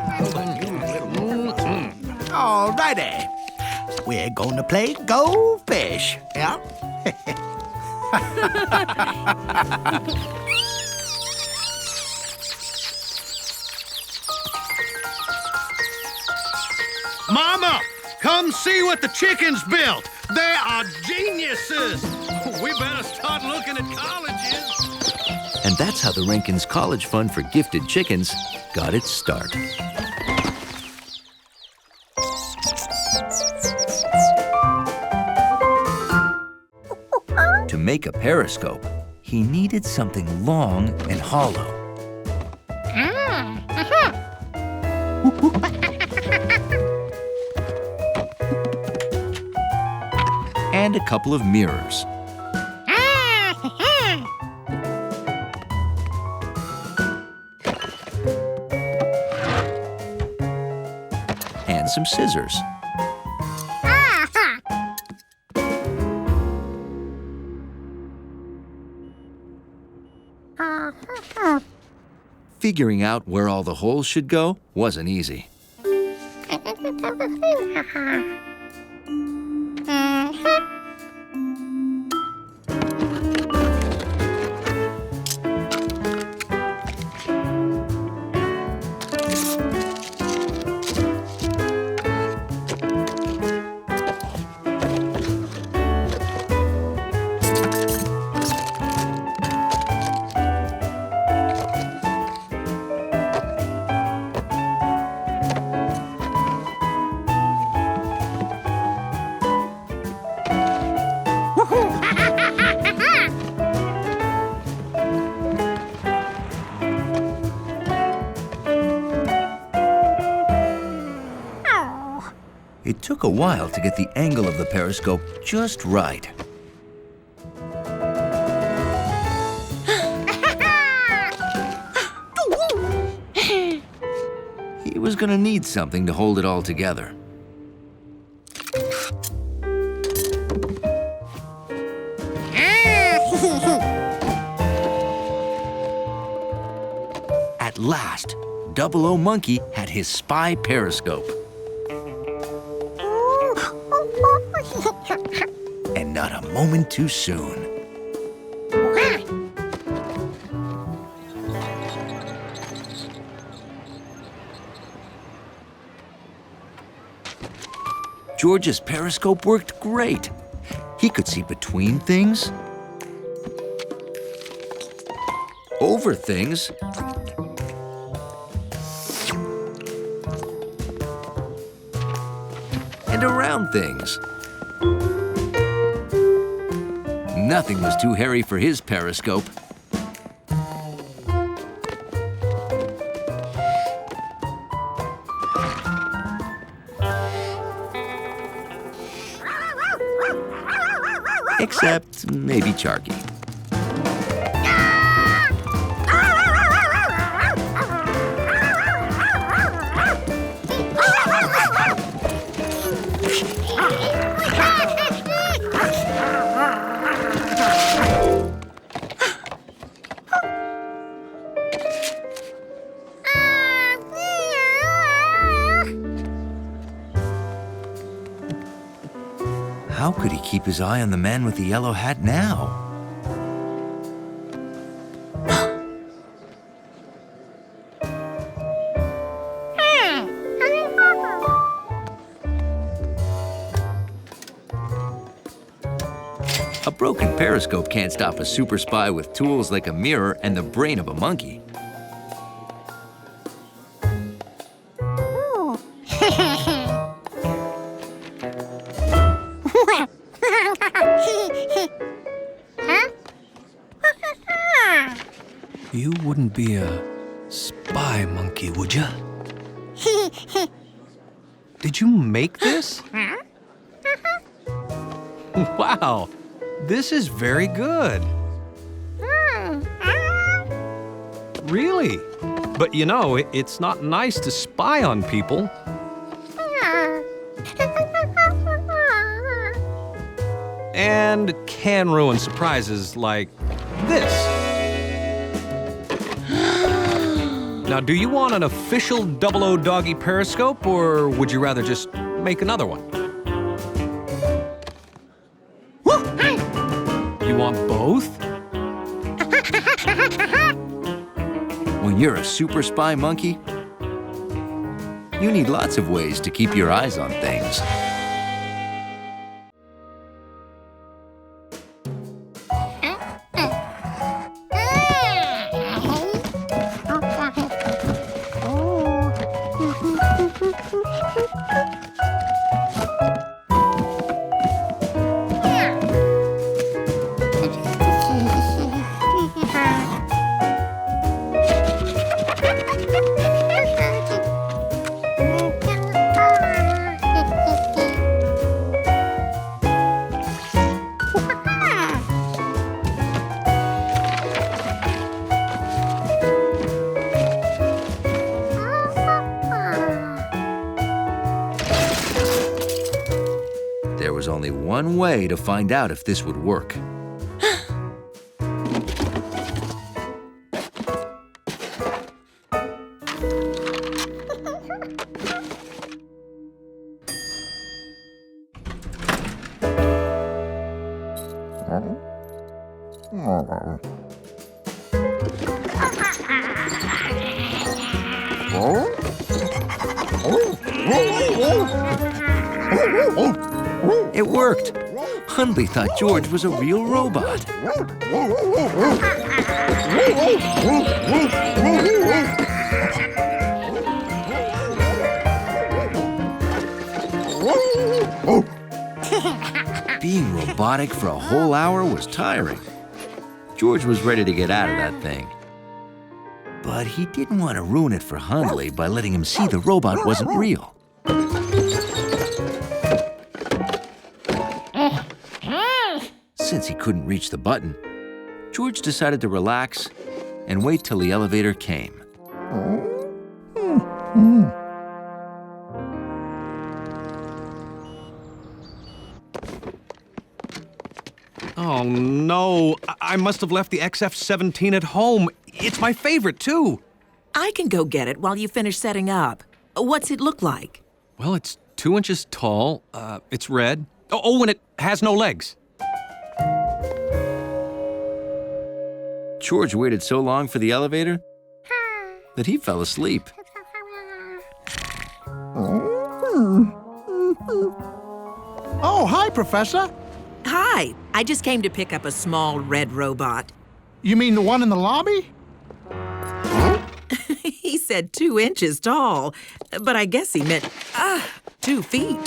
Alrighty. We're going to play Go Fish. Yeah? Mama, come see what the chickens built. They are geniuses. We better start looking at colleges. And that's how the Rankin's College Fund for Gifted Chickens got its start. To make a periscope, he needed something long and hollow. And a couple of mirrors. And some scissors. Figuring out where all the holes should go wasn't easy. It took a while to get the angle of the periscope just right. He was gonna need something to hold it all together. At last, 00 Monkey had his spy periscope. And not a moment too soon. George's periscope worked great. He could see between things, over things, and around things. Nothing was too hairy for his periscope. Except maybe Charky. How could he keep his eye on the man with the yellow hat now? A broken periscope can't stop a super spy with tools like a mirror and the brain of a monkey. You wouldn't be a spy monkey, would you? Did you make this? Wow, this is very good. Really? But you know, it's not nice to spy on people. And can ruin surprises like this. Now, do you want an official 00 Doggy periscope, or would you rather just make another one? You want both? When you're a super spy monkey, you need lots of ways to keep your eyes on things. There was only one way to find out if this would work. It worked. Hundley thought George was a real robot. Being robotic for a whole hour was tiring. George was ready to get out of that thing. But he didn't want to ruin it for Hundley by letting him see the robot wasn't real. since he couldn't reach the button, George decided to relax and wait till the elevator came. Oh, no. I must have left the XF-17 at home. It's my favorite, too. I can go get it while you finish setting up. What's it look like? Well, it's 2 inches tall. It's red. Oh, and it has no legs. George waited so long for the elevator that he fell asleep. Oh, hi, Professor. Hi. I just came to pick up a small red robot. You mean the one in the lobby? He said 2 inches tall, but I guess he meant 2 feet.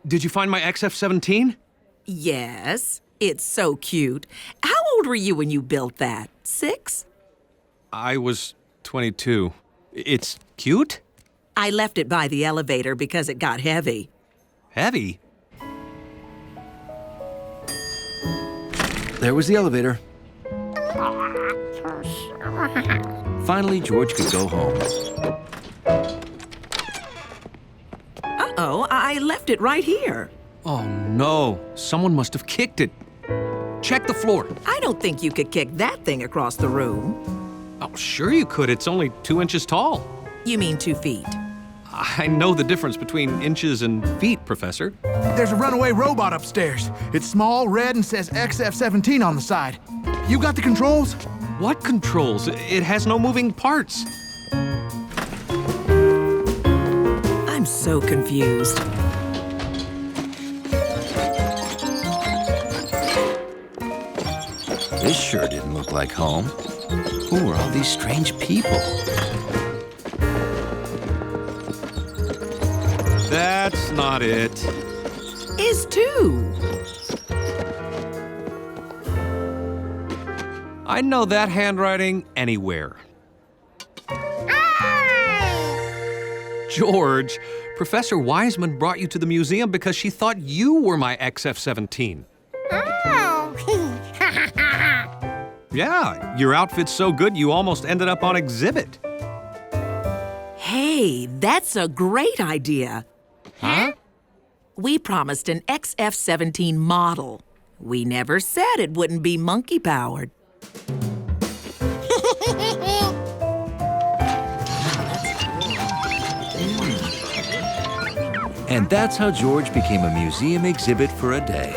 Did you find my XF-17? Yes, it's so cute. How old were you when you built that? 6? I was 22. It's cute? I left it by the elevator because it got heavy. Heavy? There was the elevator. Finally, George could go home. Uh-oh, I left it right here. Oh, no. Someone must have kicked it. Check the floor. I don't think you could kick that thing across the room. Oh, sure you could. It's only 2 inches tall. You mean 2 feet? I know the difference between inches and feet, Professor. There's a runaway robot upstairs. It's small, red, and says XF-17 on the side. You got the controls? What controls? It has no moving parts. I'm so confused. This sure didn't look like home. Who were all these strange people? That's not it. Is 2. I know that handwriting anywhere. George, Professor Wiseman brought you to the museum because she thought you were my XF-17. Yeah, your outfit's so good you almost ended up on exhibit. Hey, that's a great idea. Huh? We promised an XF-17 model. We never said it wouldn't be monkey-powered. And that's how George became a museum exhibit for a day.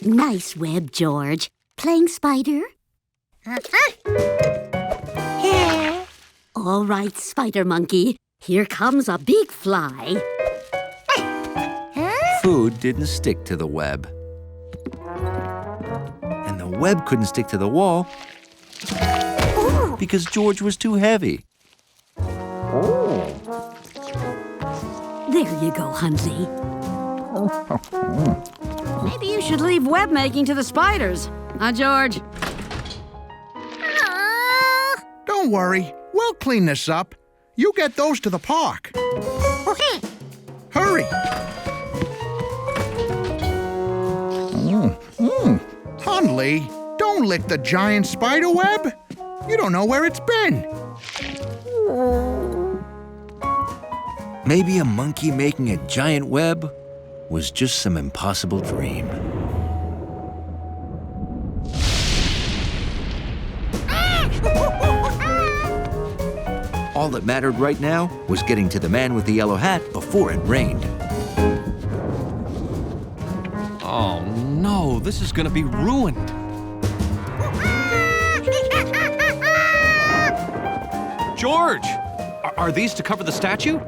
Nice web, George. Playing spider? All right, Spider Monkey. Here comes a big fly. Food didn't stick to the web. And the web couldn't stick to the wall because George was too heavy. There you go, Huntley. Maybe you should leave web making to the spiders. Huh, George? Don't worry. We'll clean this up. You get those to the park. Hurry. Huntley, don't lick the giant spider web. You don't know where it's been. Maybe a monkey making a giant web was just some impossible dream. All that mattered right now was getting to the man with the yellow hat before it rained. Oh, no, this is gonna be ruined. George! Are these to cover the statue?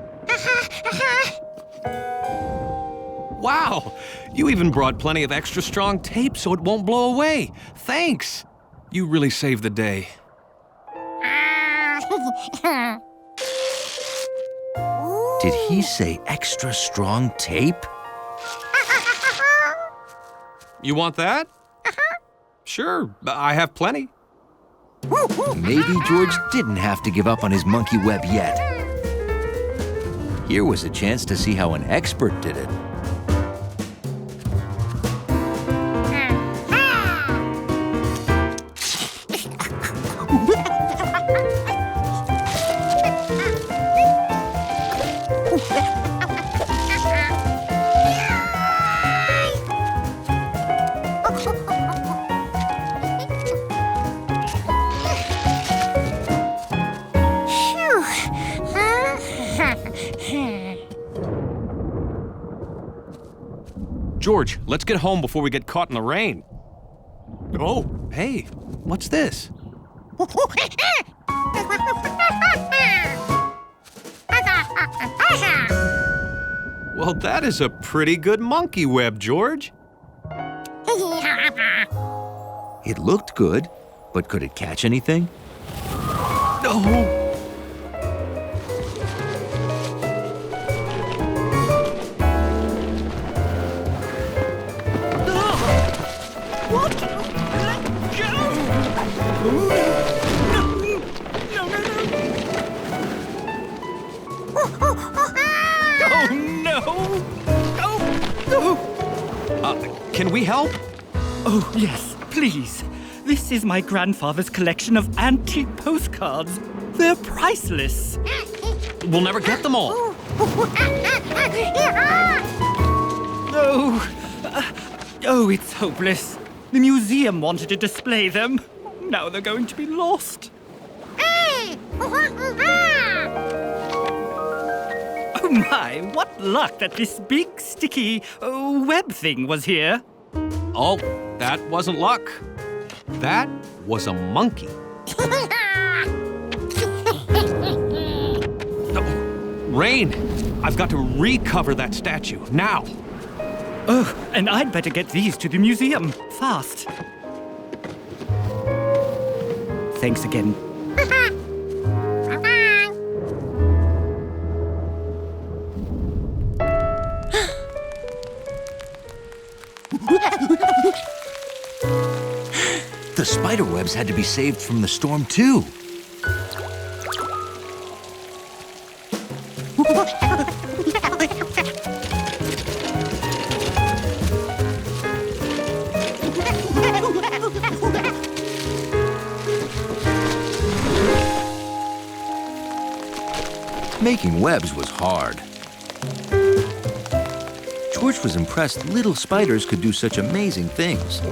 Wow! You even brought plenty of extra strong tape so it won't blow away. Thanks! You really saved the day. Did he say extra strong tape? You want that? Sure, I have plenty. Maybe George didn't have to give up on his monkey web yet. Here was a chance to see how an expert did it. George, let's get home before we get caught in the rain. Oh, hey, what's this? Well, that is a pretty good monkey web, George. It looked good, but could it catch anything? No! Can we help? Oh, yes, please. This is my grandfather's collection of antique postcards. They're priceless. We'll never get them all. Oh, it's hopeless. The museum wanted to display them. Now they're going to be lost. Oh my, what luck that this big, sticky web thing was here. Oh, that wasn't luck. That was a monkey. Rain, I've got to recover that statue, now. Oh, and I'd better get these to the museum, fast. Thanks again. The spider webs had to be saved from the storm, too. Making webs was hard. George was impressed little spiders could do such amazing things.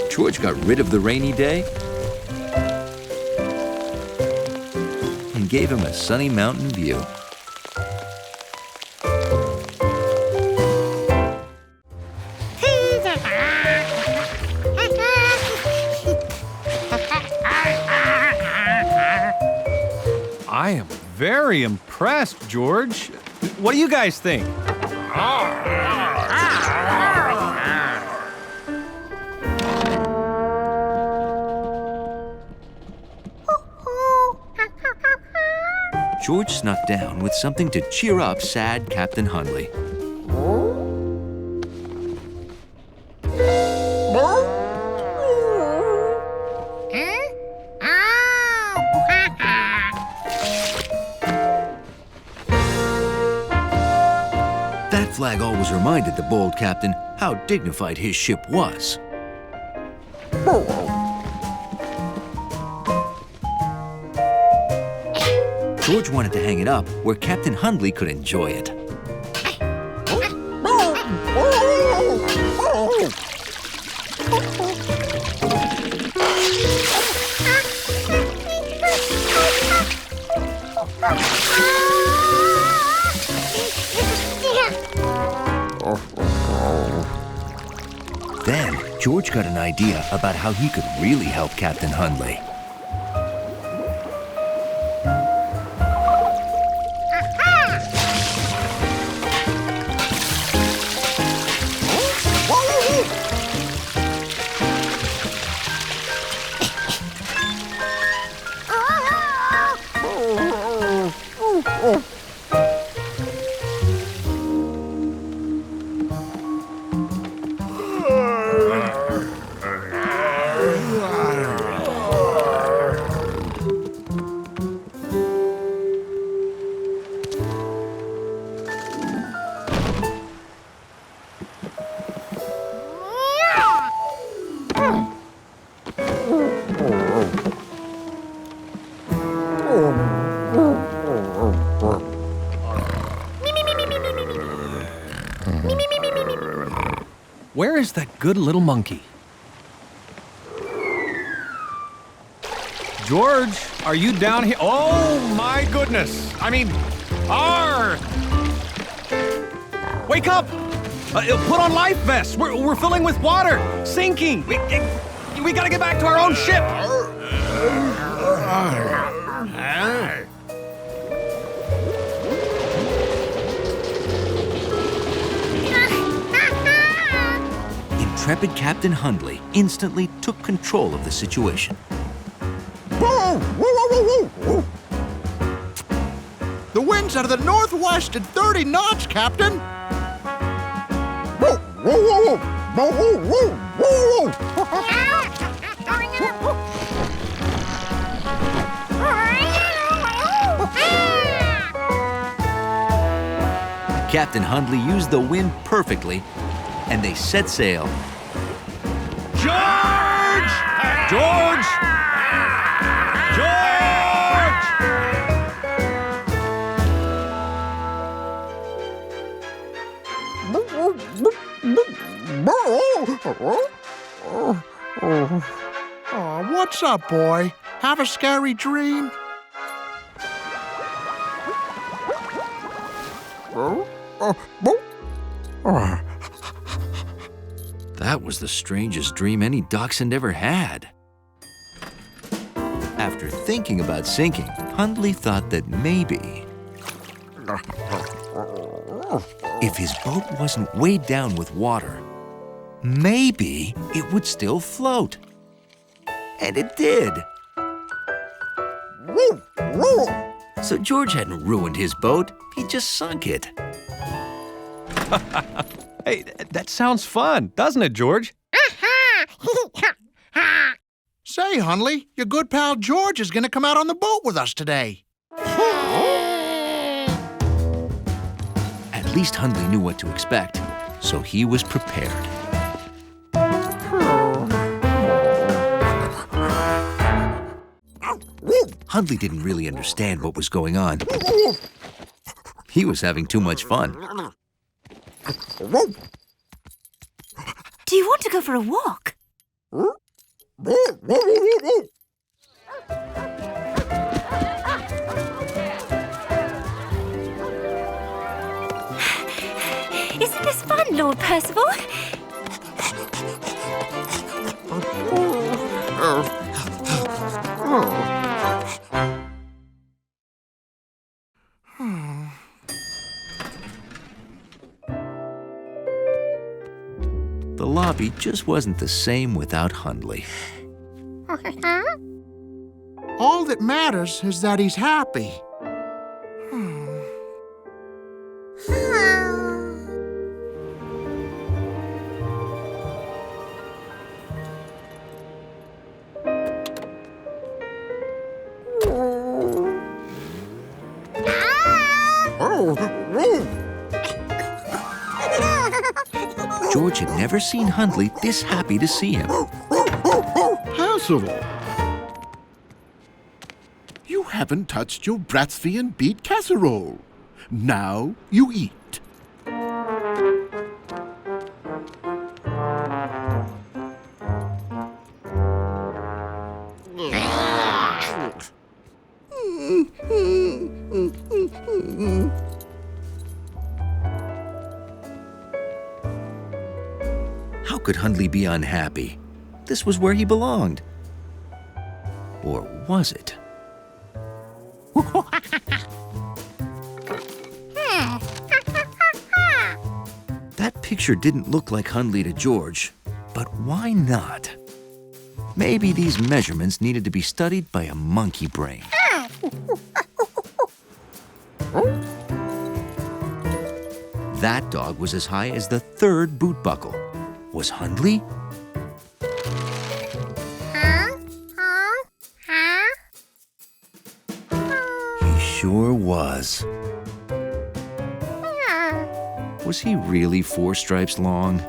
George got rid of the rainy day and gave him a sunny mountain view. I am very impressed, George. What do you guys think? George snuck down with something to cheer up sad Captain Hundley. That flag always reminded the bold captain how dignified his ship was. George wanted to hang it up where Captain Hundley could enjoy it. Then, George got an idea about how he could really help Captain Hundley. Where is that good little monkey? George, are you down here? Oh, my goodness. I mean, Wake up! Put on life vests. We're filling with water. Sinking. We gotta get back to our own ship. Intrepid Captain Hundley instantly took control of the situation. The wind's out of the northwest at 30 knots, Captain. Captain Hundley used the wind perfectly, and they set sail. George! George! Oh, what's up, boy? Have a scary dream? That was the strangest dream any dachshund ever had. After thinking about sinking, Hundley thought that maybe if his boat wasn't weighed down with water, maybe it would still float. And it did. So George hadn't ruined his boat, he just sunk it. Hey, that sounds fun, doesn't it, George? Say, Hundley, your good pal George is gonna come out on the boat with us today. At least Hundley knew what to expect, so he was prepared. Hundley didn't really understand what was going on. He was having too much fun. Do you want to go for a walk? Isn't this fun, Lord Percival? The lobby just wasn't the same without Hundley. All that matters is that he's happy. George had never seen Hundley this happy to see him. Percival! You haven't touched your Bratstvian beet casserole. Now you eat. How could Hundley be unhappy? This was where he belonged. Or was it? That picture didn't look like Hundley to George, but why not? Maybe these measurements needed to be studied by a monkey brain. That dog was as high as the third boot buckle. Was Hundley? He sure was. Was he really 4 stripes long?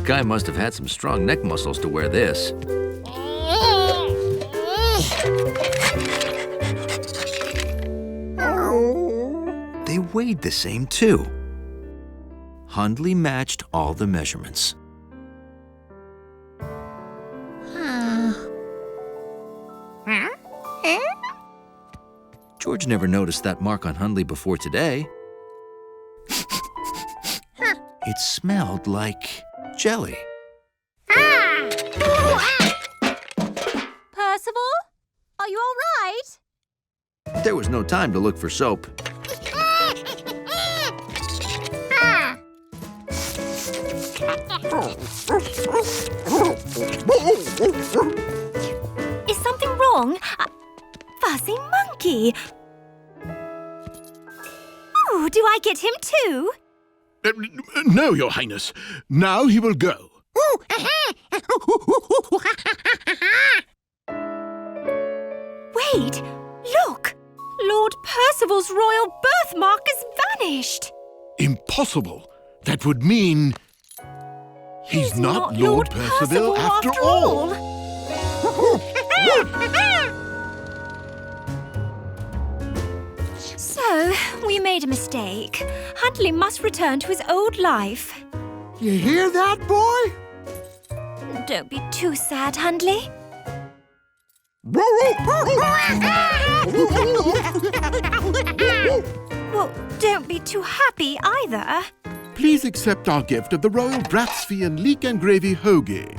guy must have had some strong neck muscles to wear this. They weighed the same, too. Hundley matched all the measurements. George never noticed that mark on Hundley before today. It smelled like jelly. Percival? Are you all right? There was no time to look for soap. Is something wrong? Fuzzy monkey! Oh, do I get him too? No, Your Highness. Now he will go. Wait! Look! Lord Percival's royal birthmark has vanished! Impossible. That would mean... He's not Lord Percival after all. So, we made a mistake. Hundley must return to his old life. You hear that, boy? Don't be too sad, Hundley. Well, don't be too happy either. Please accept our gift of the Royal Bratsfian Leek and Gravy Hoagie.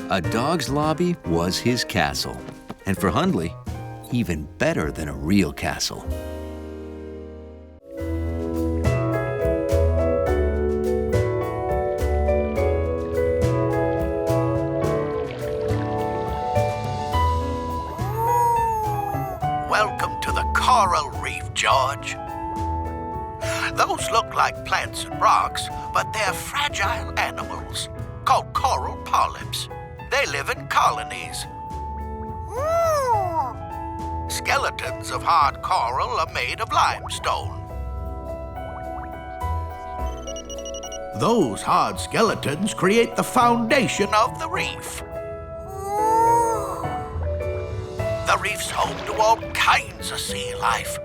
A dog's lobby was his castle, and for Hundley, even better than a real castle. Welcome to the coral reef, George. Those look like plants and rocks, but they're fragile animals called coral polyps. They live in colonies. Skeletons of hard coral are made of limestone. Those hard skeletons create the foundation of the reef. The reef's home to all kinds of sea life.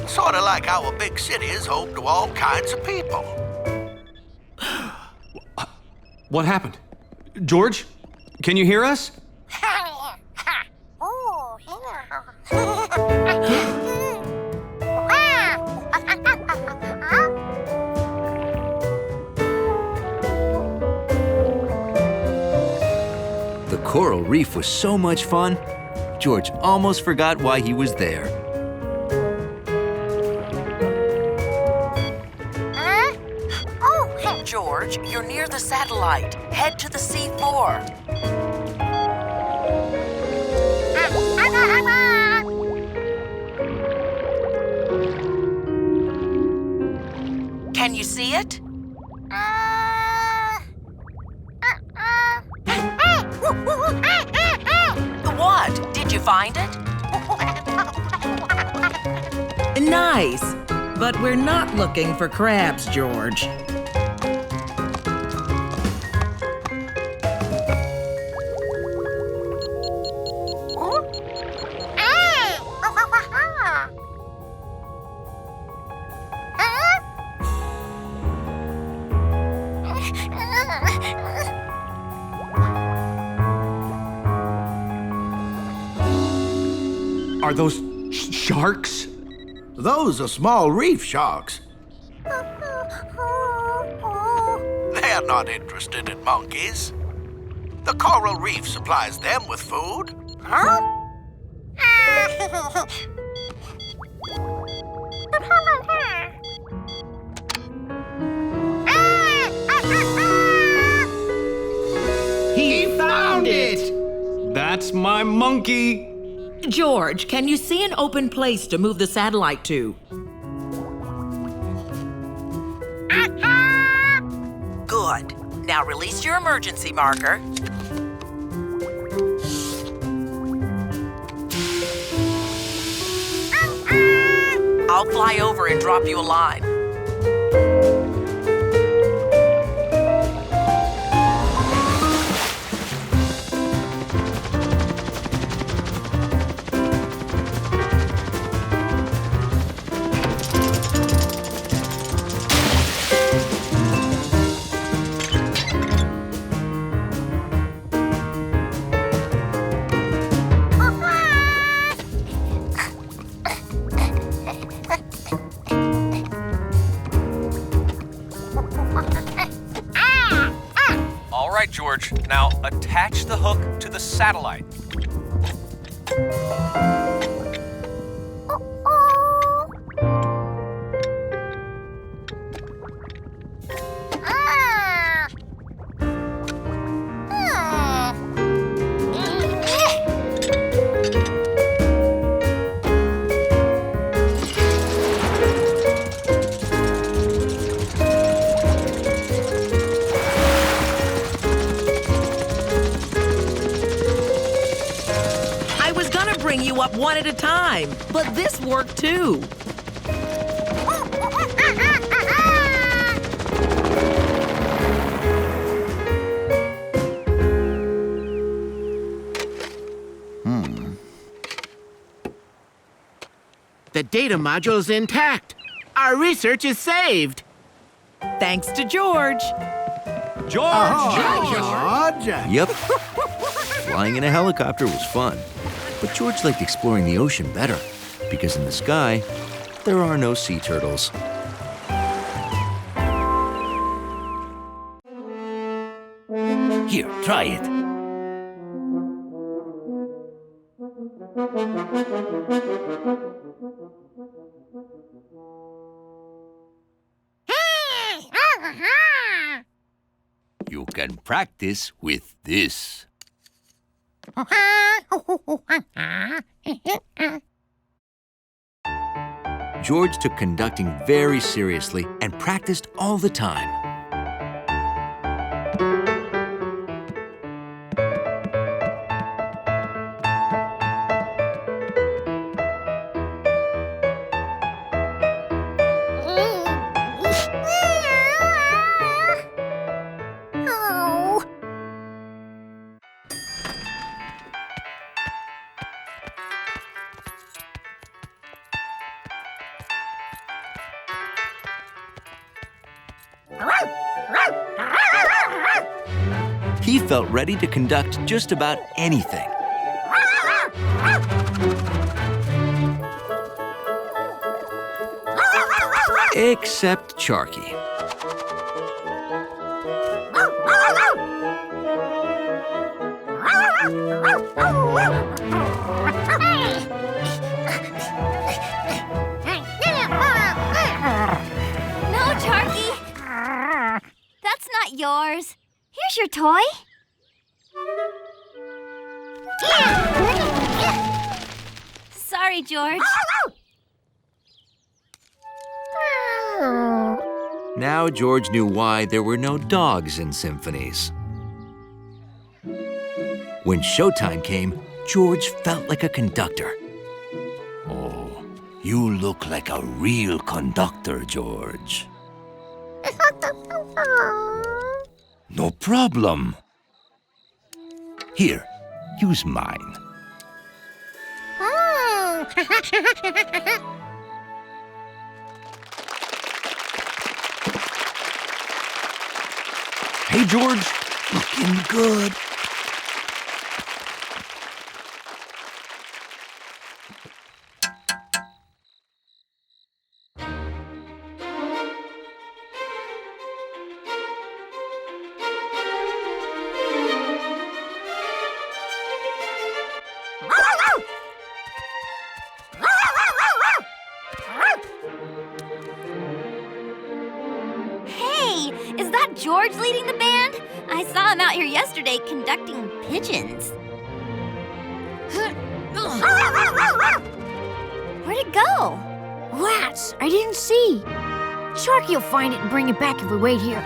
Sort of like our big city is home to all kinds of people. What happened? George, can you hear us? The coral reef was so much fun, George almost forgot why he was there. George, you're near the satellite. Head to the C4. Can you see it? What? Did you find it? Nice. But we're not looking for crabs, George. Are those sharks? Those are small reef sharks. They're not interested in monkeys. The coral reef supplies them with food. He found it! That's my monkey! George, can you see an open place to move the satellite to? Good. Now release your emergency marker. I'll fly over and drop you a line. All right, George. Now attach the hook to the satellite. Bring you up one at a time, but this worked too. The data module is intact. Our research is saved. Thanks to George. George! George! Yep. Flying in a helicopter was fun. But George liked exploring the ocean better, because in the sky, there are no sea turtles. Here, try it. You can practice with this. George took conducting very seriously and practiced all the time. He felt ready to conduct just about anything. Except Charky. No, Charky. That's not yours. Here's your toy. Sorry, George. Now George knew why there were no dogs in symphonies. When showtime came, George felt like a conductor. Oh, you look like a real conductor, George. No problem. Here, use mine. Hey, George. Looking good. Hey, is that George leading the band? I saw him out here yesterday conducting pigeons. it go? Rats! I didn't see. Sharky will find it and bring it back if we wait here.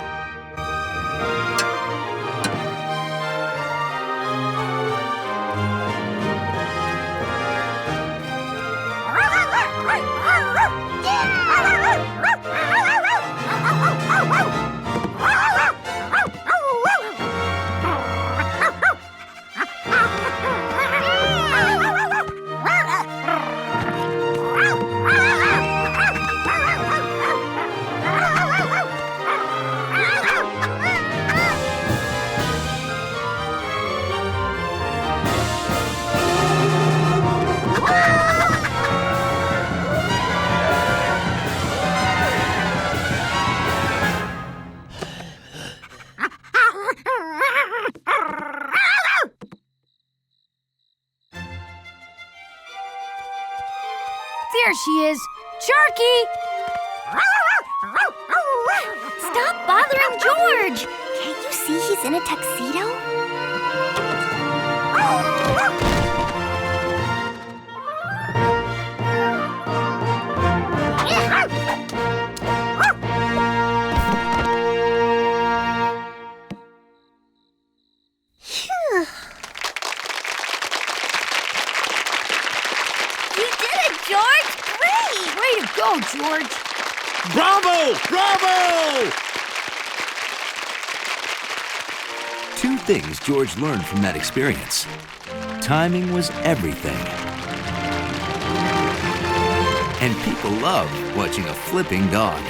There she is! Sharky! Stop bothering George! Can't you see he's in a tuxedo? Go, George! Bravo! Bravo! Two things George learned from that experience. Timing was everything. And people love watching a flipping dog.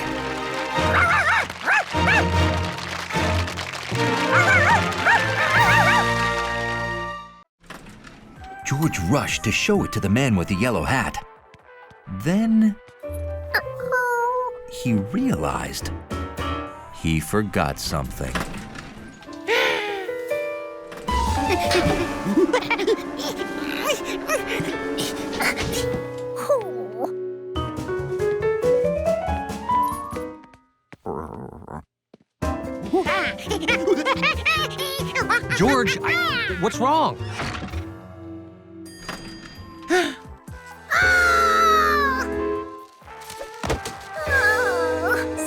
George rushed to show it to the man with the yellow hat. Then he realized he forgot something. George, what's wrong?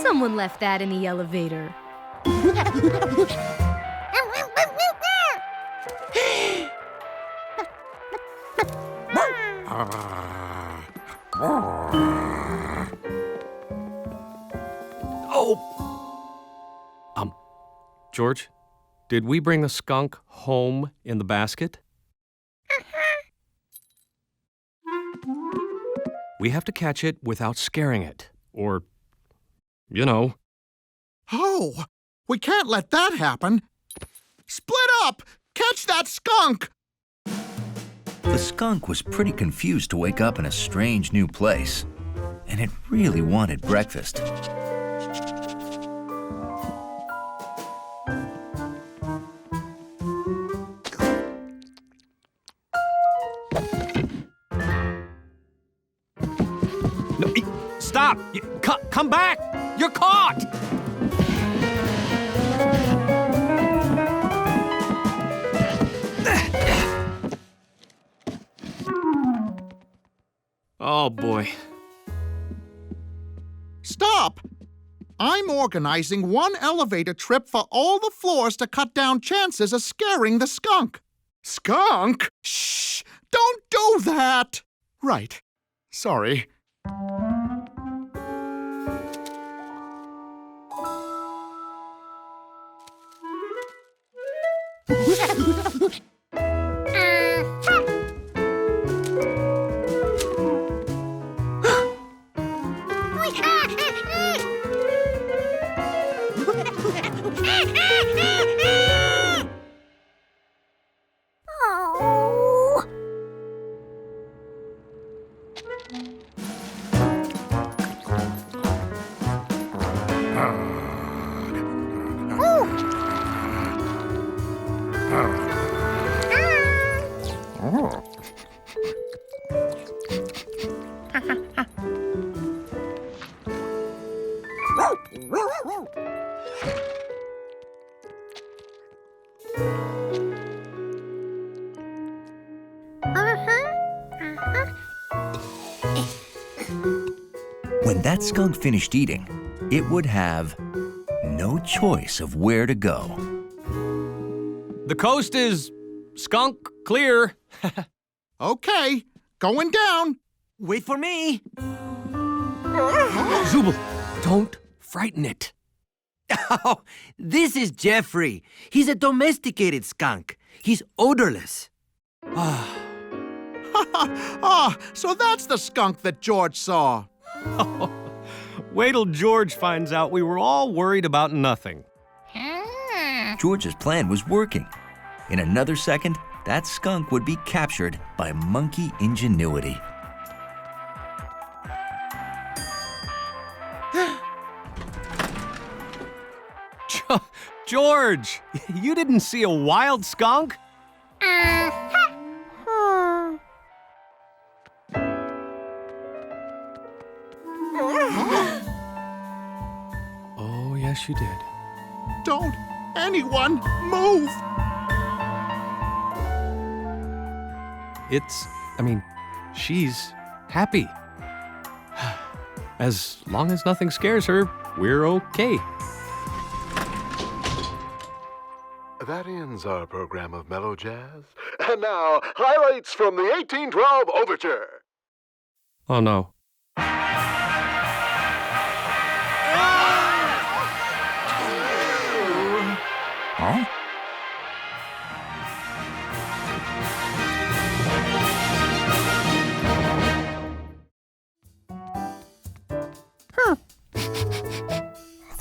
Someone left that in the elevator. George, did we bring the skunk home in the basket? We have to catch it without scaring it, or, you know. Oh, we can't let that happen. Split up! Catch that skunk! The skunk was pretty confused to wake up in a strange new place, and it really wanted breakfast. No, stop! Come back! You're caught! Oh, boy. Stop! I'm organizing one elevator trip for all the floors to cut down chances of scaring the skunk. Skunk? Shh! Don't do that! Right. Sorry. When that skunk finished eating, it would have no choice of where to go. The coast is skunk clear. Okay, going down. Wait for me. Zubul, don't frighten it. Oh, this is Jeffrey. He's a domesticated skunk. He's odorless. So that's the skunk that George saw. Wait till George finds out we were all worried about nothing. George's plan was working. In another second, that skunk would be captured by monkey ingenuity. George, you didn't see a wild skunk? Oh, yes, you did. Don't anyone move! She's happy. As long as nothing scares her, we're okay. That ends our program of Mellow Jazz. And now, highlights from the 1812 Overture. Oh, no. Huh?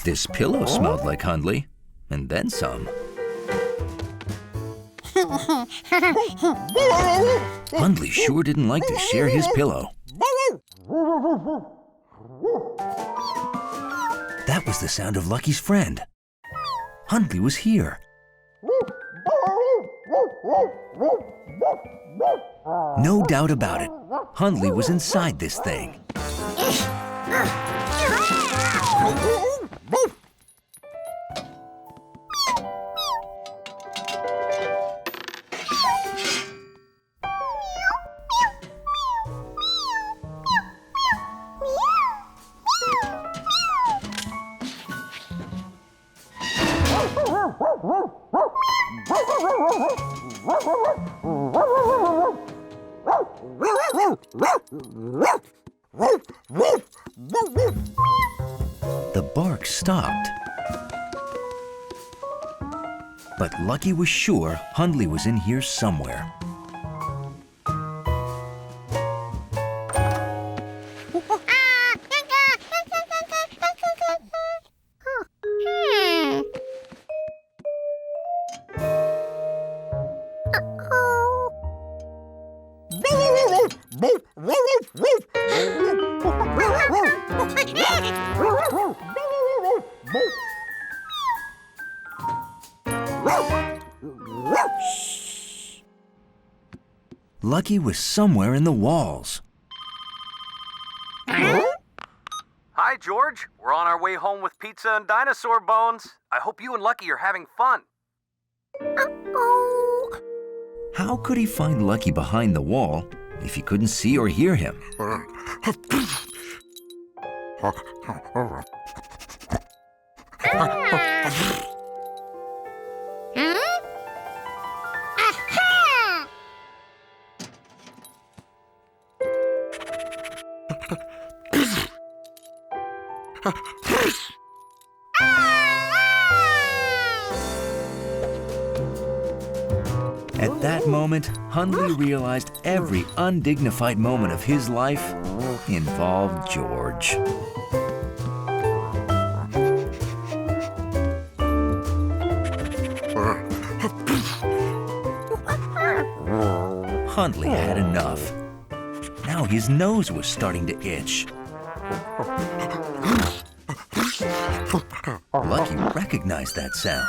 This pillow smelled like Hundley, and then some. Hundley sure didn't like to share his pillow. That was the sound of Lucky's friend. Hundley was here. No doubt about it, Hundley was inside this thing. The bark stopped. But Lucky was sure Hundley was in here somewhere. Lucky was somewhere in the walls. Hi, George. We're on our way home with pizza and dinosaur bones. I hope you and Lucky are having fun. How could he find Lucky behind the wall if he couldn't see or hear him? At that moment, Hundley realized every undignified moment of his life involved George. Hundley had enough. Now his nose was starting to itch. Lucky recognized that sound.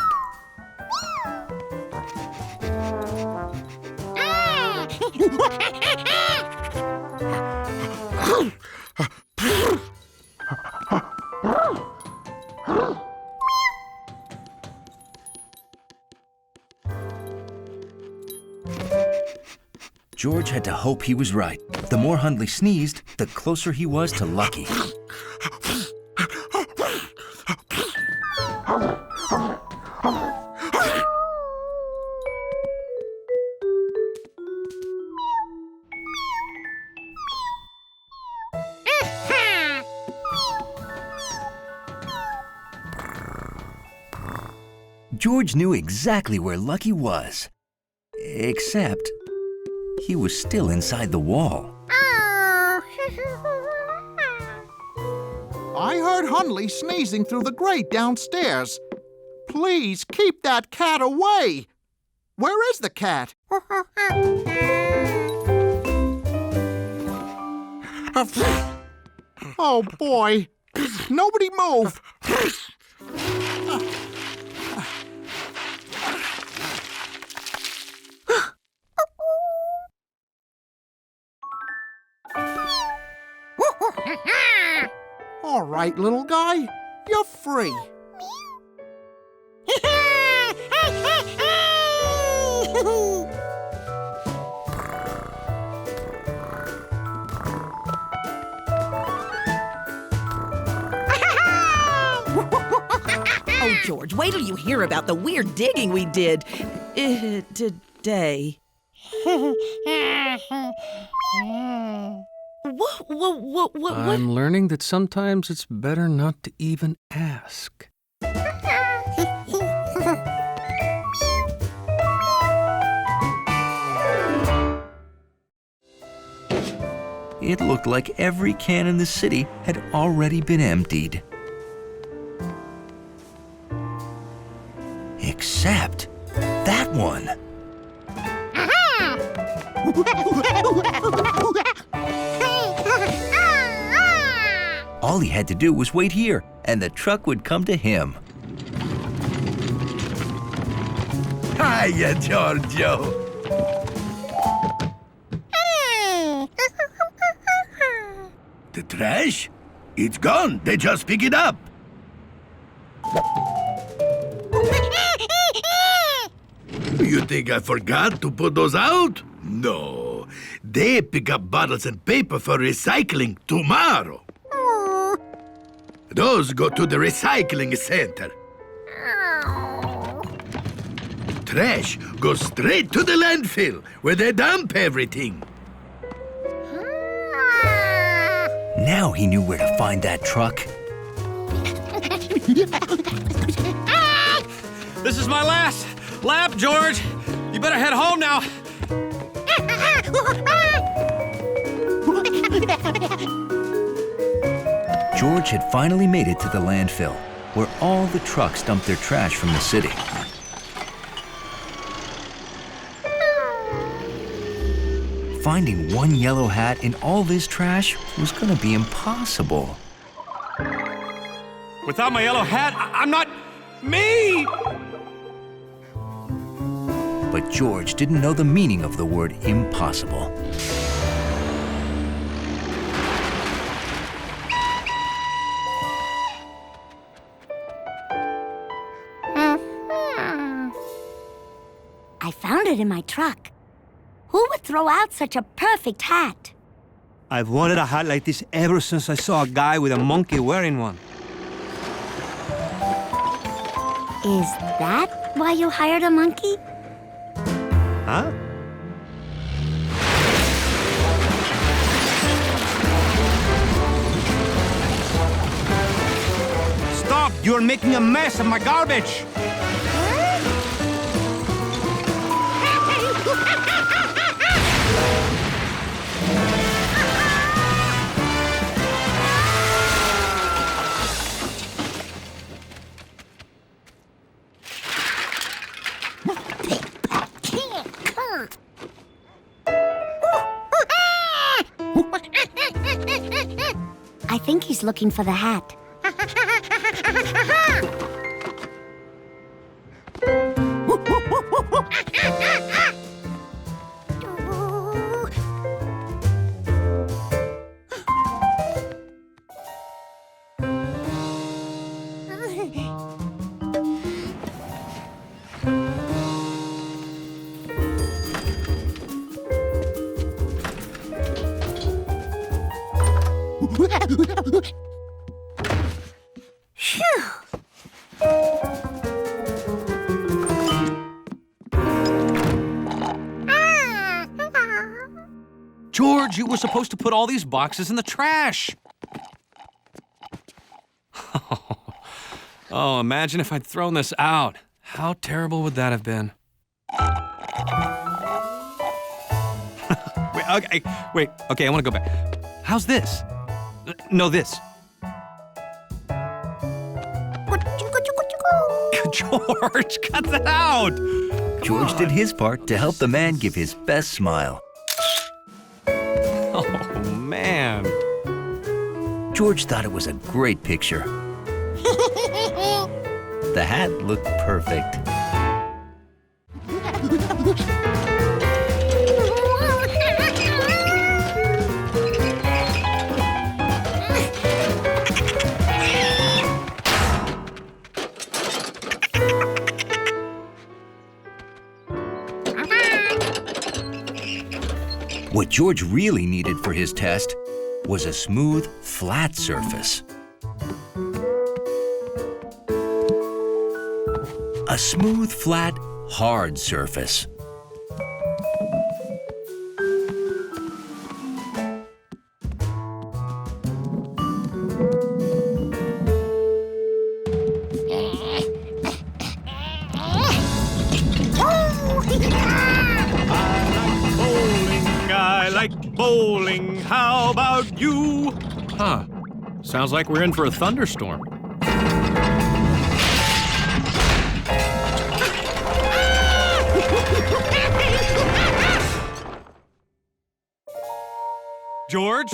George had to hope he was right. The more Hundley sneezed, the closer he was to Lucky. George knew exactly where Lucky was. Except, he was still inside the wall. I heard Hunley sneezing through the grate downstairs. Please keep that cat away. Where is the cat? Oh, boy. Nobody move. All right, little guy. You're free. Oh, George, wait till you hear about the weird digging we did today. What? I'm learning that sometimes it's better not to even ask. It looked like every can in the city had already been emptied. Except that one. All he had to do was wait here, and the truck would come to him. Hiya, Giorgio. The trash? It's gone. They just pick it up. You think I forgot to put those out? No. They pick up bottles and paper for recycling tomorrow. Those go to the recycling center. Trash goes straight to the landfill where they dump everything. Now he knew where to find that truck. This is my last lap, George. You better head home now. George had finally made it to the landfill, where all the trucks dumped their trash from the city. Finding one yellow hat in all this trash was going to be impossible. Without my yellow hat, I'm not me! But George didn't know the meaning of the word impossible. I found it in my truck. Who would throw out such a perfect hat? I've wanted a hat like this ever since I saw a guy with a monkey wearing one. Is that why you hired a monkey? Huh? Stop! You're making a mess of my garbage! I think he's looking for the hat. told you we're supposed to put all these boxes in the trash. Oh, imagine if I'd thrown this out. How terrible would that have been? Okay, I want to go back. How's this? No, this. George, cut that out! George did his part to help the man give his best smile. Oh, man. George thought it was a great picture. The hat looked perfect. What George really needed for his test was a smooth, flat surface. A smooth, flat, hard surface. I like bowling. How about you? Huh. Sounds like we're in for a thunderstorm. George?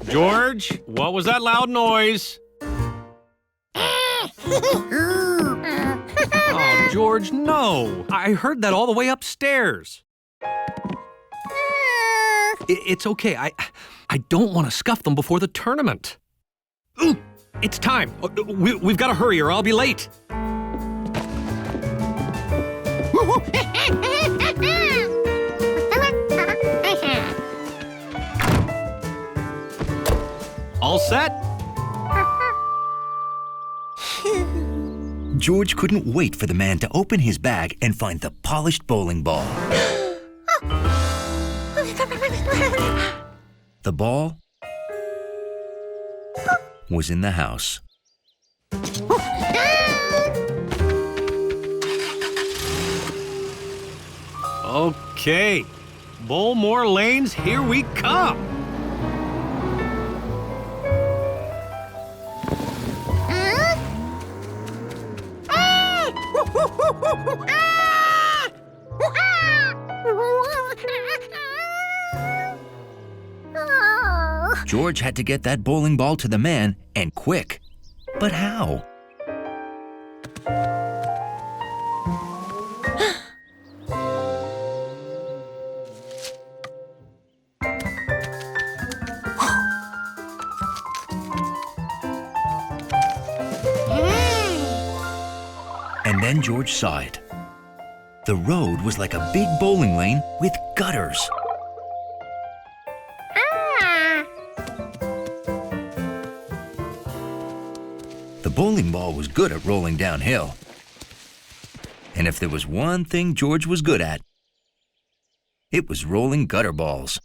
George, what was that loud noise? Oh, George, no! I heard that all the way upstairs. It's okay. I don't want to scuff them before the tournament. Ooh, it's time. We've got to hurry or I'll be late. All set? George couldn't wait for the man to open his bag and find the polished bowling ball. The ball was in the house. Okay. Bowl more lanes, here we come. George had to get that bowling ball to the man, and quick. But how? And then George saw it. The road was like a big bowling lane with gutters. The bowling ball was good at rolling downhill. And if there was one thing George was good at, it was rolling gutter balls.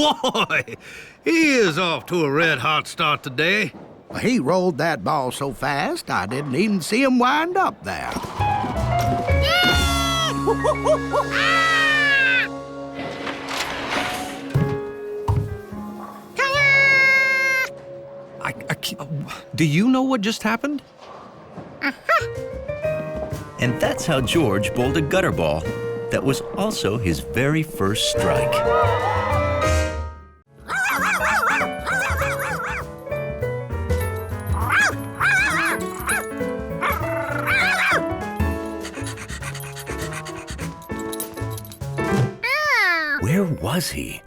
boy! He is off to a red-hot start today. He rolled that ball so fast, I didn't even see him wind up there. Do you know what just happened? And that's how George bowled a gutter ball that was also his very first strike. Where was he?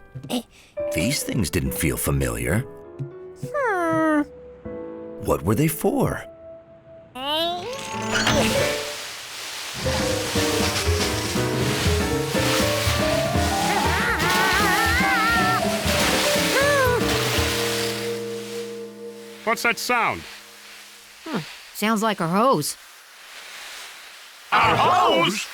These things didn't feel familiar. What were they for? What's that sound? Sounds like a hose. A hose?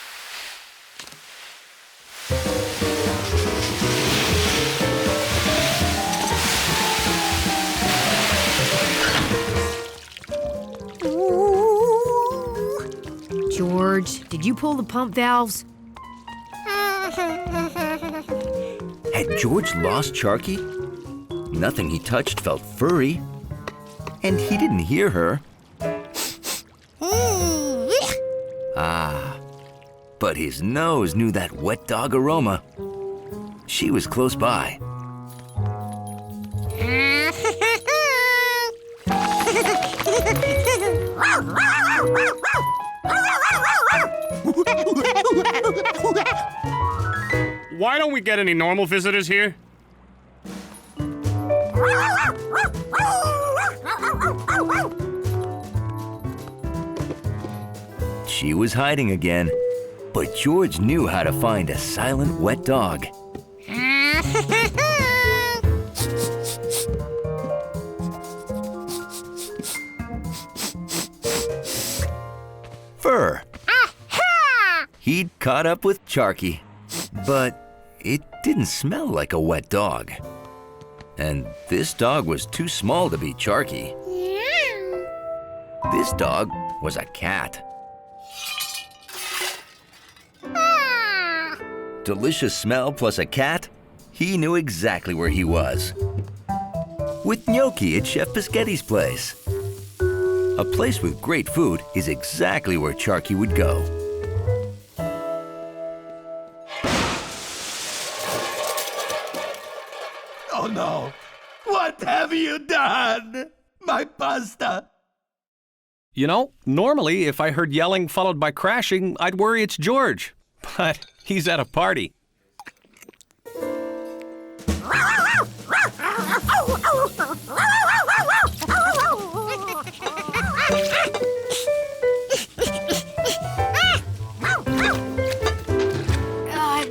George, did you pull the pump valves? Had George lost Sharky? Nothing he touched felt furry. And he didn't hear her. Ah, but his nose knew that wet dog aroma. She was close by. Why don't we get any normal visitors here? She was hiding again, but George knew how to find a silent wet dog. Fur. He'd caught up with Sharky, but it didn't smell like a wet dog. And this dog was too small to be Sharky. This dog was a cat. Delicious smell plus a cat, he knew exactly where he was. With gnocchi at Chef Pischetti's place. A place with great food is exactly where Sharky would go. Oh no! What have you done? My pasta! You know, normally if I heard yelling followed by crashing, I'd worry it's George. But he's at a party.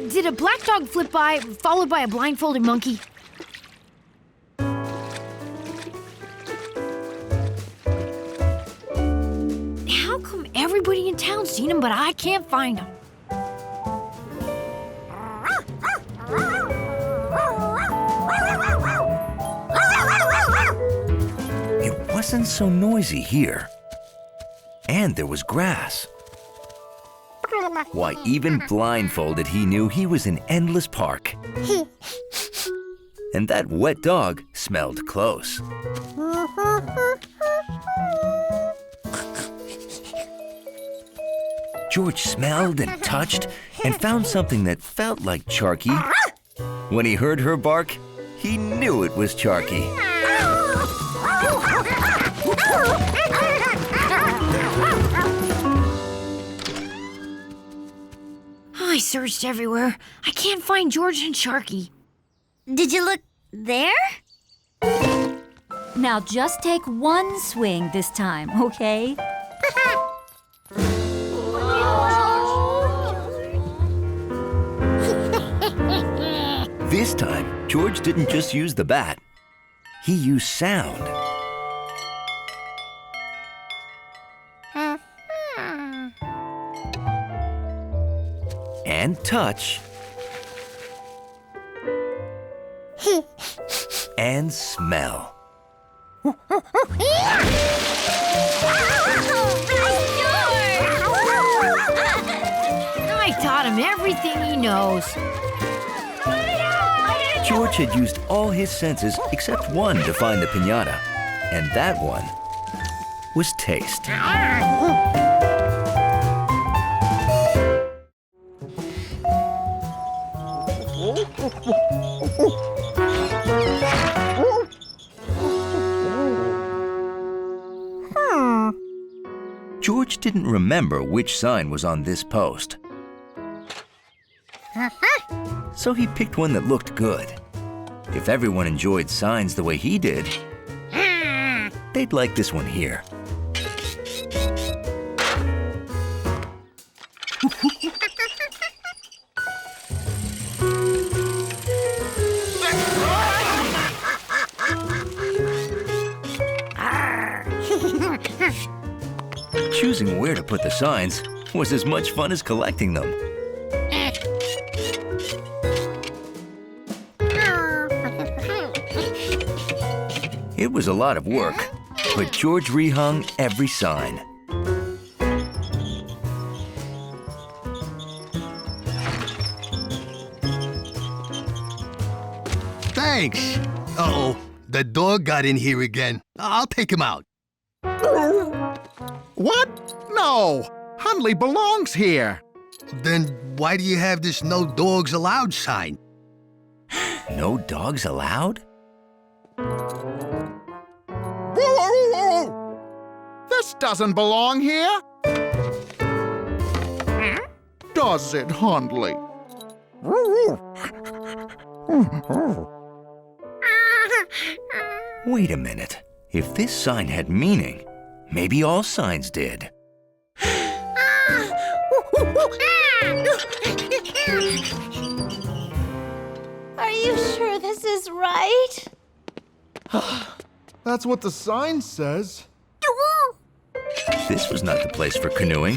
Did a black dog flip by, followed by a blindfolded monkey? How come everybody in town's seen him, but I can't find him? It wasn't so noisy here. And there was grass. Why, even blindfolded, he knew he was in Endless Park. And that wet dog smelled close. George smelled and touched and found something that felt like Sharky. When he heard her bark, he knew it was Sharky. I searched everywhere. I can't find George and Sharky. Did you look there? Now just take one swing this time, okay? This time, George didn't just use the bat. He used sound. And touch. and smell. I taught him everything he knows. George had used all his senses except one to find the piñata, and that one was taste. George didn't remember which sign was on this post. So he picked one that looked good. If everyone enjoyed signs the way he did, they'd like this one here. Choosing where to put the signs was as much fun as collecting them. It was a lot of work, but George rehung every sign. Thanks. Uh-oh, the dog got in here again. I'll take him out. What? No! Hundley belongs here. Then why do you have this no dogs allowed sign? No dogs allowed? This doesn't belong here. Does it, Hundley? Wait a minute. If this sign had meaning, maybe all signs did. Are you sure this is right? That's what the sign says. This was not the place for canoeing.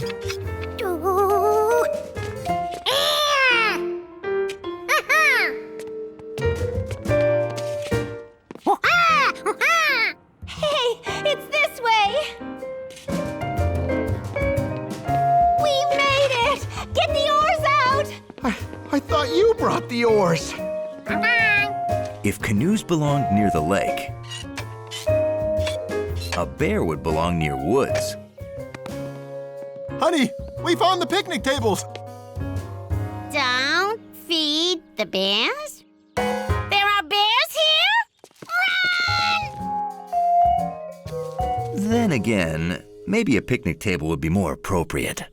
Hey, it's this way. We made it! Get the oars out! I thought you brought the oars. If canoes belonged near the lake, a bear would belong near woods. Honey, we found the picnic tables. Don't feed the bears. There are bears here? Run! Then again, maybe a picnic table would be more appropriate.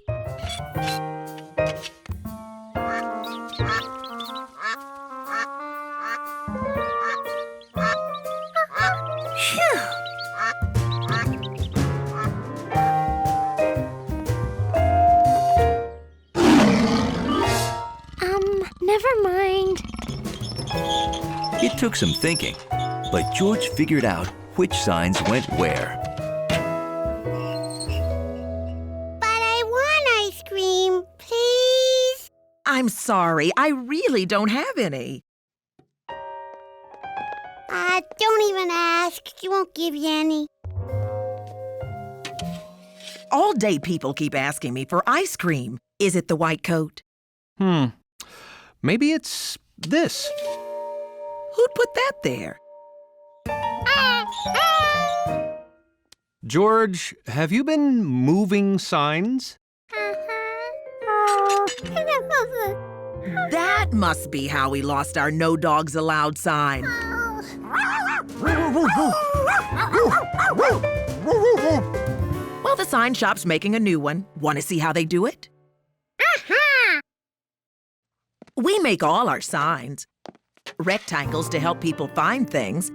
Never mind. It took some thinking, but George figured out which signs went where. But I want ice cream, please. I'm sorry, I really don't have any. Don't even ask. She won't give you any. All day people keep asking me for ice cream. Is it the white coat? Maybe it's this. Who'd put that there? George, have you been moving signs? That must be how we lost our no dogs allowed sign. Well, the sign shop's making a new one. Want to see how they do it? We make all our signs. Rectangles to help people find things.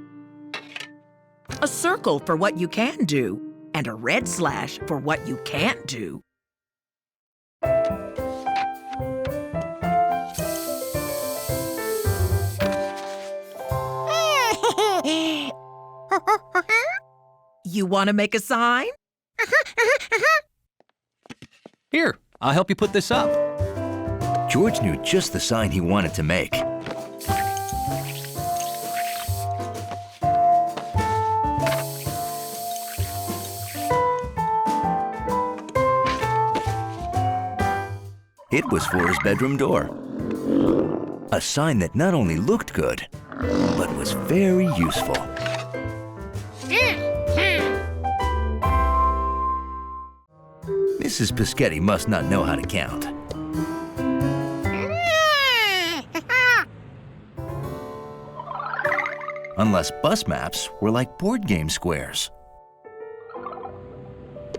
A circle for what you can do. And a red slash for what you can't do. You want to make a sign? Here, I'll help you put this up. George knew just the sign he wanted to make. It was for his bedroom door. A sign that not only looked good, but was very useful. Mrs. Pischetti must not know how to count. Unless bus maps were like board game squares.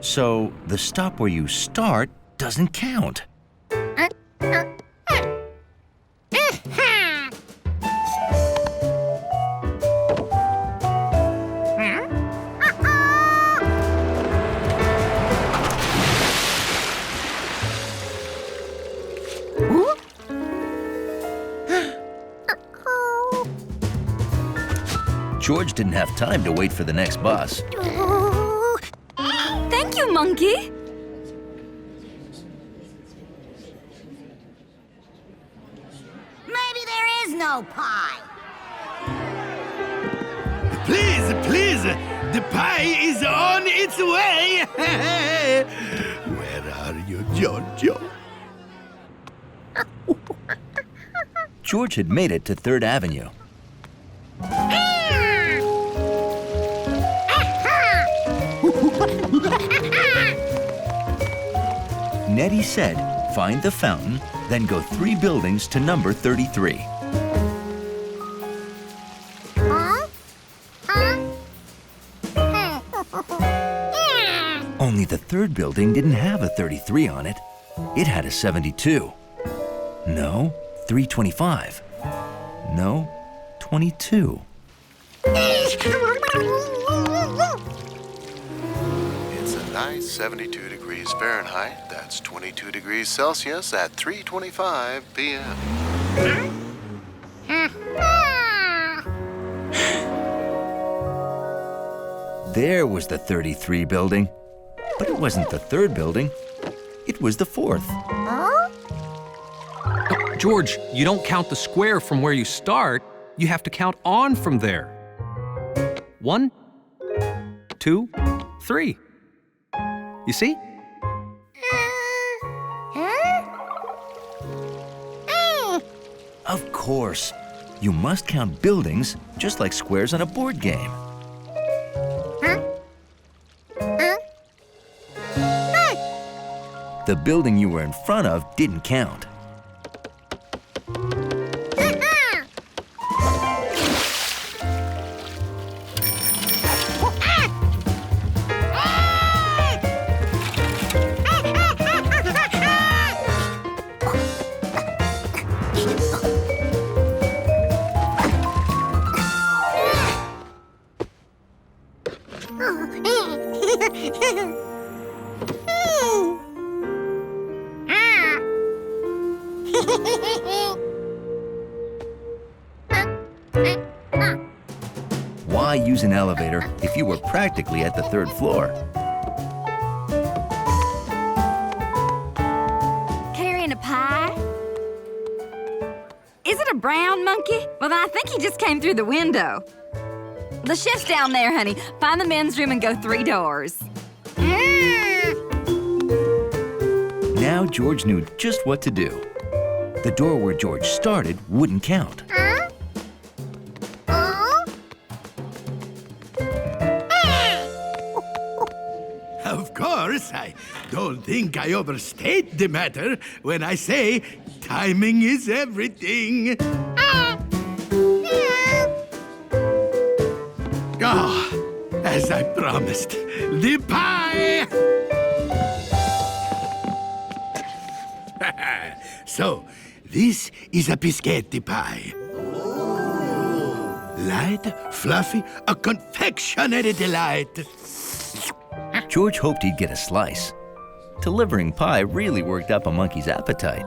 So the stop where you start doesn't count. George didn't have time to wait for the next bus. Thank you, Monkey. Maybe there is no pie. Please, please, the pie is on its way. Where are you, Giorgio? George had made it to 3rd Avenue. Nettie said, find the fountain, then go 3 buildings to number 33. Only the 3rd building didn't have a 33 on it. It had a 72. No, 325. No, 22. It's a nice 72 degrees Fahrenheit. That's 22 degrees Celsius at 3:25 p.m. There was the 33 building. But it wasn't the 3rd building. It was the 4th. George, you don't count the square from where you start. You have to count on from there. 1, 2, 3. You see? Of course. You must count buildings just like squares on a board game. The building you were in front of didn't count. Why use an elevator if you were practically at the 3rd floor? Carrying a pie? Is it a brown monkey? Well, then I think he just came through the window. The chef's down there, honey. Find the men's room and go 3 doors. Now George knew just what to do. The door where George started wouldn't count. Of course, I don't think I overstate the matter when I say timing is everything. Oh, as I promised, the pie! So, this is a Pischetti pie. Light, fluffy, a confectionery delight. George hoped he'd get a slice. Delivering pie really worked up a monkey's appetite.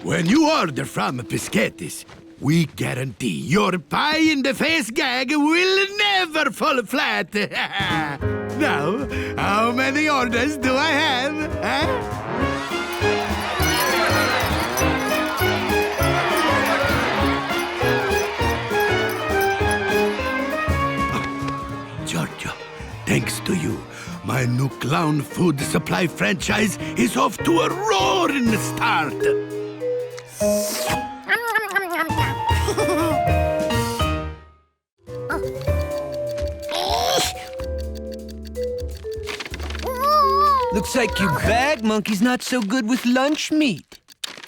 When you order from Pischetti's, we guarantee your pie-in-the-face gag will never fall flat. Now, how many orders do I have? Giorgio, thanks thanks to you, my new clown food supply franchise is off to a roaring start. Looks like your bag monkey's not so good with lunch meat.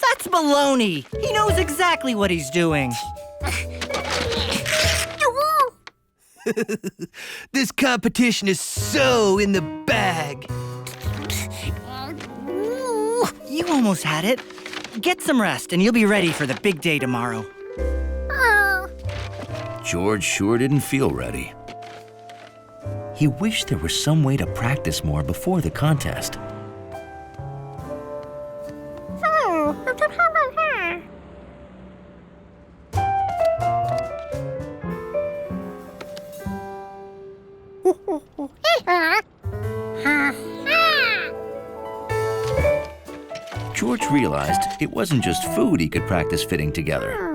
That's baloney. He knows exactly what he's doing. This competition is so in the bag. You almost had it. Get some rest and you'll be ready for the big day tomorrow. George sure didn't feel ready. He wished there was some way to practice more before the contest. George realized it wasn't just food he could practice fitting together.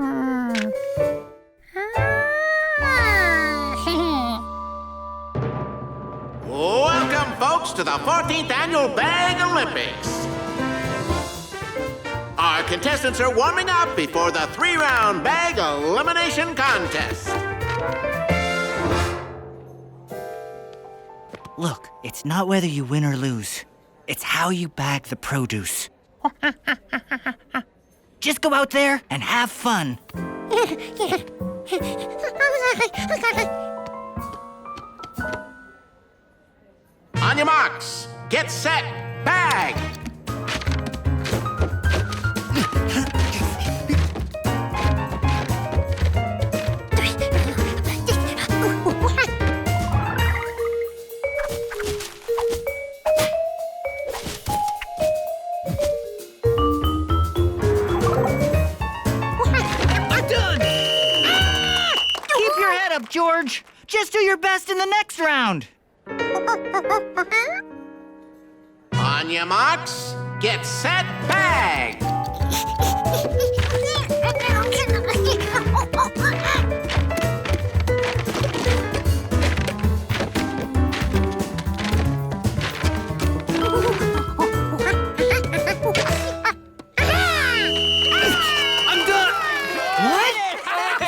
Welcome, folks, to the 14th Annual Bag Olympics. Our contestants are warming up before the 3-round bag elimination contest. Look, it's not whether you win or lose. It's how you bag the produce. Just go out there and have fun. On your marks, get set, bag! Keep your head up, George. Just do your best in the next round. On your marks, get set, bag! I'm done! What?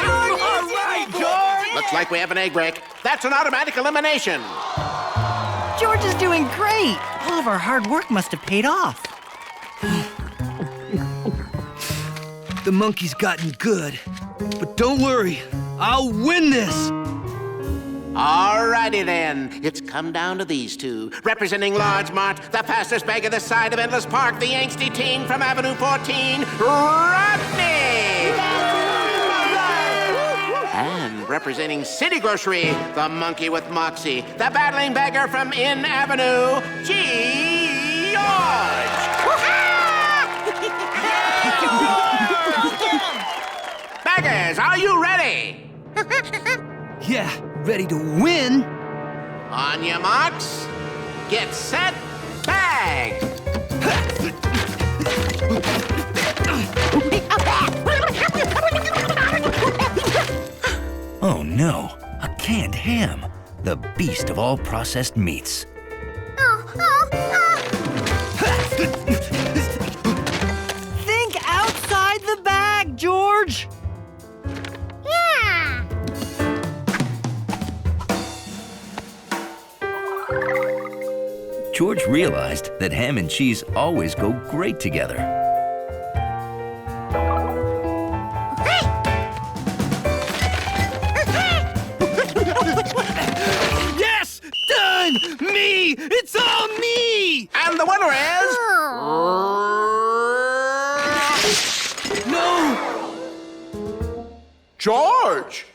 All right, George! Looks like we have an egg break. That's an automatic elimination. George is doing great. All of our hard work must have paid off. The monkey's gotten good. But don't worry, I'll win this. Alrighty then, it's come down to these two. Representing Largemont, the fastest bag of the side of Endless Park, the angsty teen from Avenue 14, Rodney! And representing City Grocery, the monkey with moxie, the battling beggar from Inn Avenue, George! Baggers, are you ready? Yeah, ready to win. On your marks, get set, bag! Oh no, a canned ham, the beast of all processed meats. Think outside the bag, George. Yeah! George realized that ham and cheese always go great together. Yes! Done! Me! It's all me! And the winner is... No! George!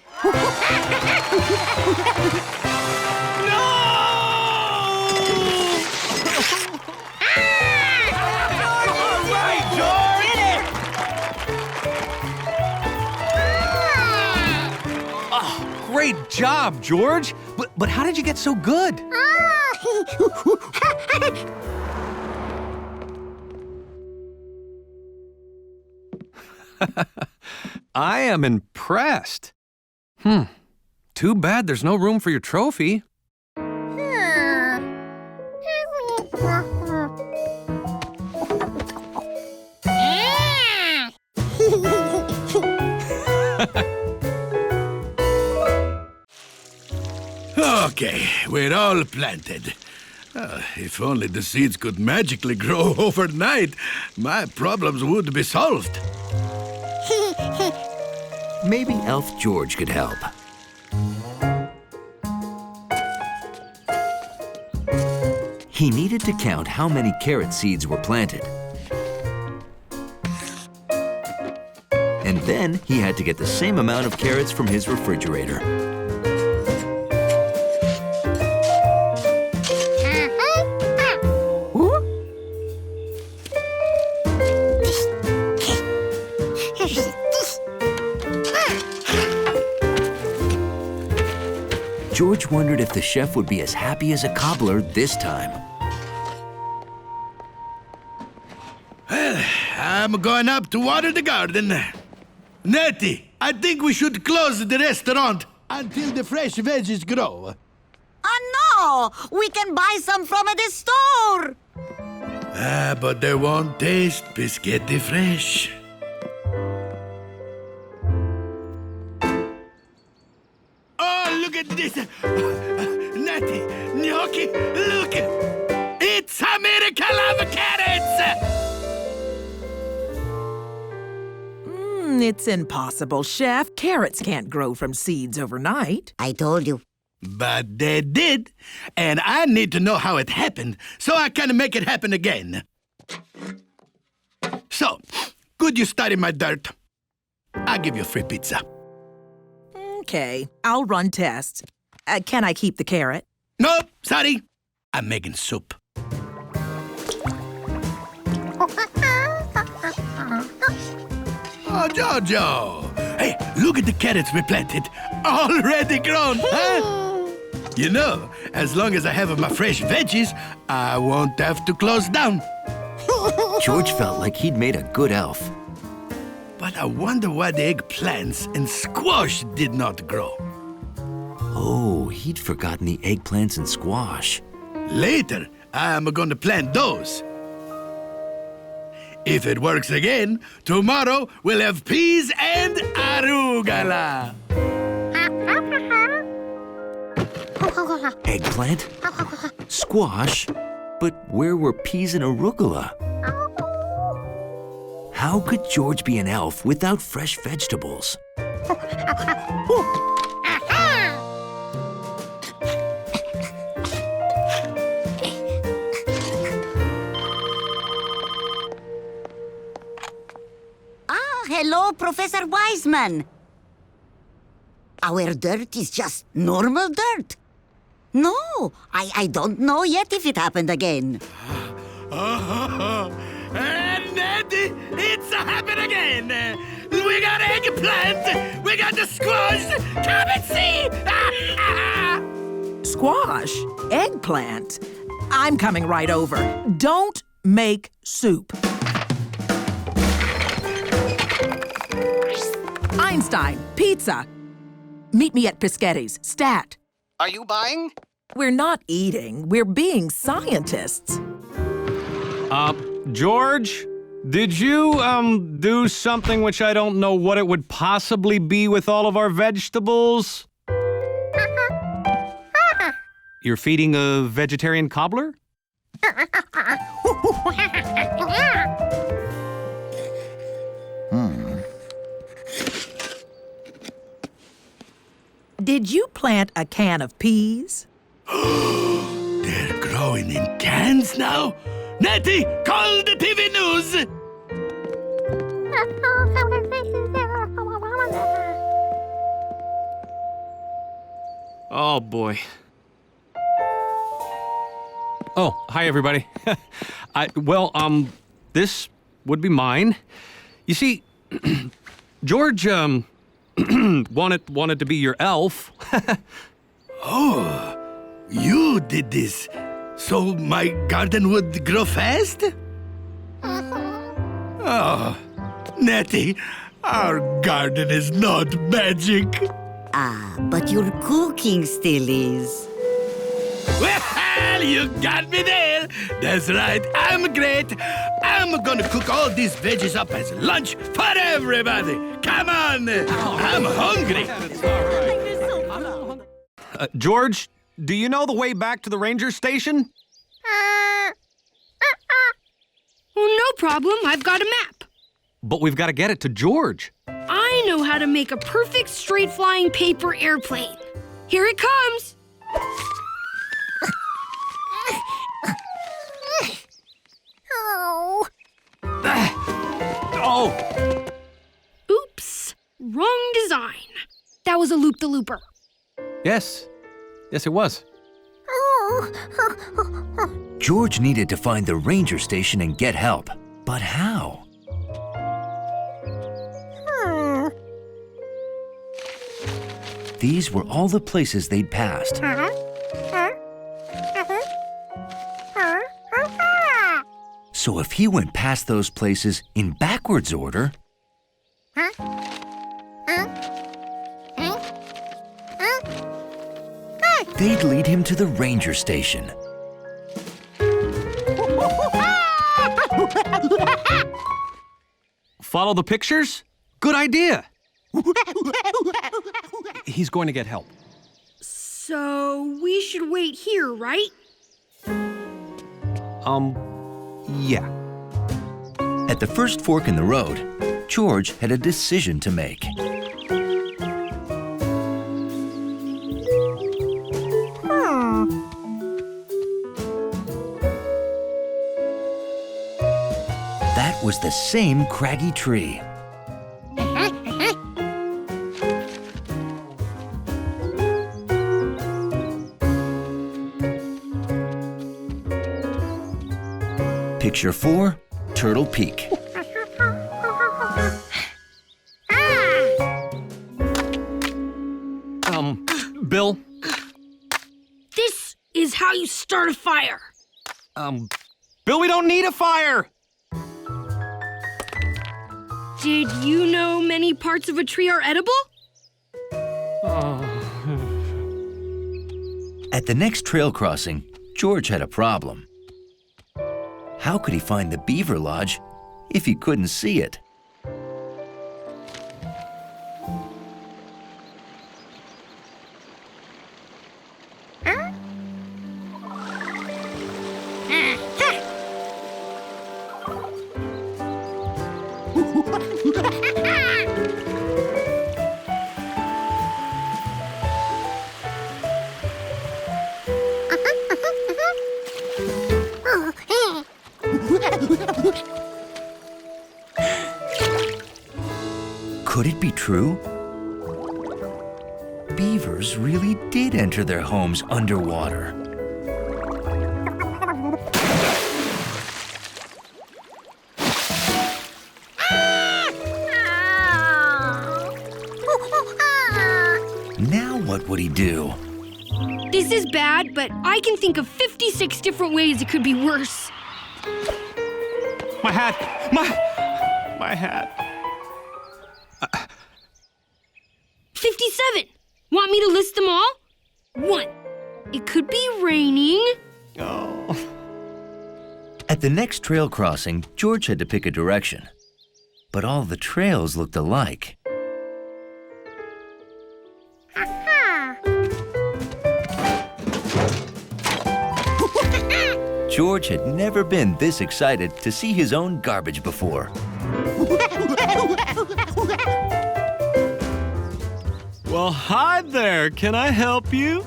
Great job, George. But how did you get so good? I am impressed. Too bad there's no room for your trophy. Okay, we're all planted. If only the seeds could magically grow overnight, my problems would be solved. Maybe Elf George could help. He needed to count how many carrot seeds were planted. And then he had to get the same amount of carrots from his refrigerator. George wondered if the chef would be as happy as a cobbler this time. Well, I'm going up to water the garden. Nettie, I think we should close the restaurant until the fresh veggies grow. Oh, no! We can buy some from the store! But they won't taste biscotti fresh. Oh, look at this! Natty, gnocchi, look! It's a miracle of carrots! It's impossible, Chef. Carrots can't grow from seeds overnight. I told you. But they did, and I need to know how it happened so I can make it happen again. So, could you study my dirt? I'll give you free pizza. Okay, I'll run tests. Can I keep the carrot? No, sorry. I'm making soup. Oh, Jojo! Hey, look at the carrots we planted. Already grown, huh? You know, as long as I have my fresh veggies, I won't have to close down. George felt like he'd made a good elf. But I wonder why the eggplants and squash did not grow. Oh, he'd forgotten the eggplants and squash. Later, I'm going to plant those. If it works again, tomorrow we'll have peas and arugula. Eggplant? Squash? But where were peas and arugula? How could George be an elf without fresh vegetables? Hello, Professor Wiseman. Our dirt is just normal dirt. No, I don't know yet if it happened again. And Nettie, it's happened again. We got eggplant. We got the squash. Come and see. Squash? Eggplant? I'm coming right over. Don't make soup. Einstein, pizza. Meet me at Pischetti's, Stat. Are you buying? We're not eating. We're being scientists. George, did you, do something which I don't know what it would possibly be with all of our vegetables? You're feeding a vegetarian cobbler? Did you plant a can of peas? They're growing in cans now? Nettie, call the TV news! Oh, boy. Oh, hi, everybody. This would be mine. You see, George, wanted to be your elf. Oh, you did this so my garden would grow fast? Oh, Nettie, our garden is not magic. But your cooking still is. Well, you got me there. That's right, I'm great. I'm gonna cook all these veggies up as lunch for everybody. Come on, I'm hungry. George, Do you know the way back to the ranger station? Well, no problem. I've got a map. But we've got to get it to George. I know how to make a perfect straight-flying paper airplane. Here it comes. Oh. Oh! Oops. Wrong design. That was a loop-the-looper. Yes. Yes, it was. George needed to find the ranger station and get help. But how? These were all the places they'd passed. So if he went past those places in backwards order, they'd lead him to the ranger station. Follow the pictures? Good idea. He's going to get help. So we should wait here, right? Yeah. At the first fork in the road, George had a decision to make. That was the same craggy tree. Picture 4, Turtle Peak. Bill? This is how you start a fire. Bill, we don't need a fire! Did you know many parts of a tree are edible? At the next trail crossing, George had a problem. How could he find the beaver lodge if he couldn't see it? Could it be true? Beavers really did enter their homes underwater. Now what would he do? This is bad, but I can think of 56 different ways it could be worse. My hat! My hat. 57. Want me to list them all? 1. It could be raining. Oh. At the next trail crossing, George had to pick a direction. But all the trails looked alike. George had never been this excited to see his own garbage before. Well, hi there. Can I help you?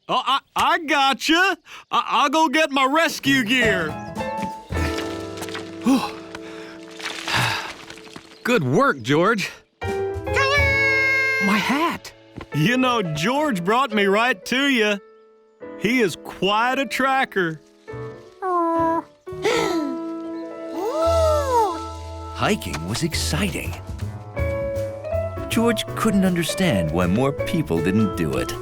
Oh, I gotcha. I'll go get my rescue gear. Good work, George. My hat. You know, George brought me right to you. He is quite a tracker. Hiking was exciting. George couldn't understand why more people didn't do it.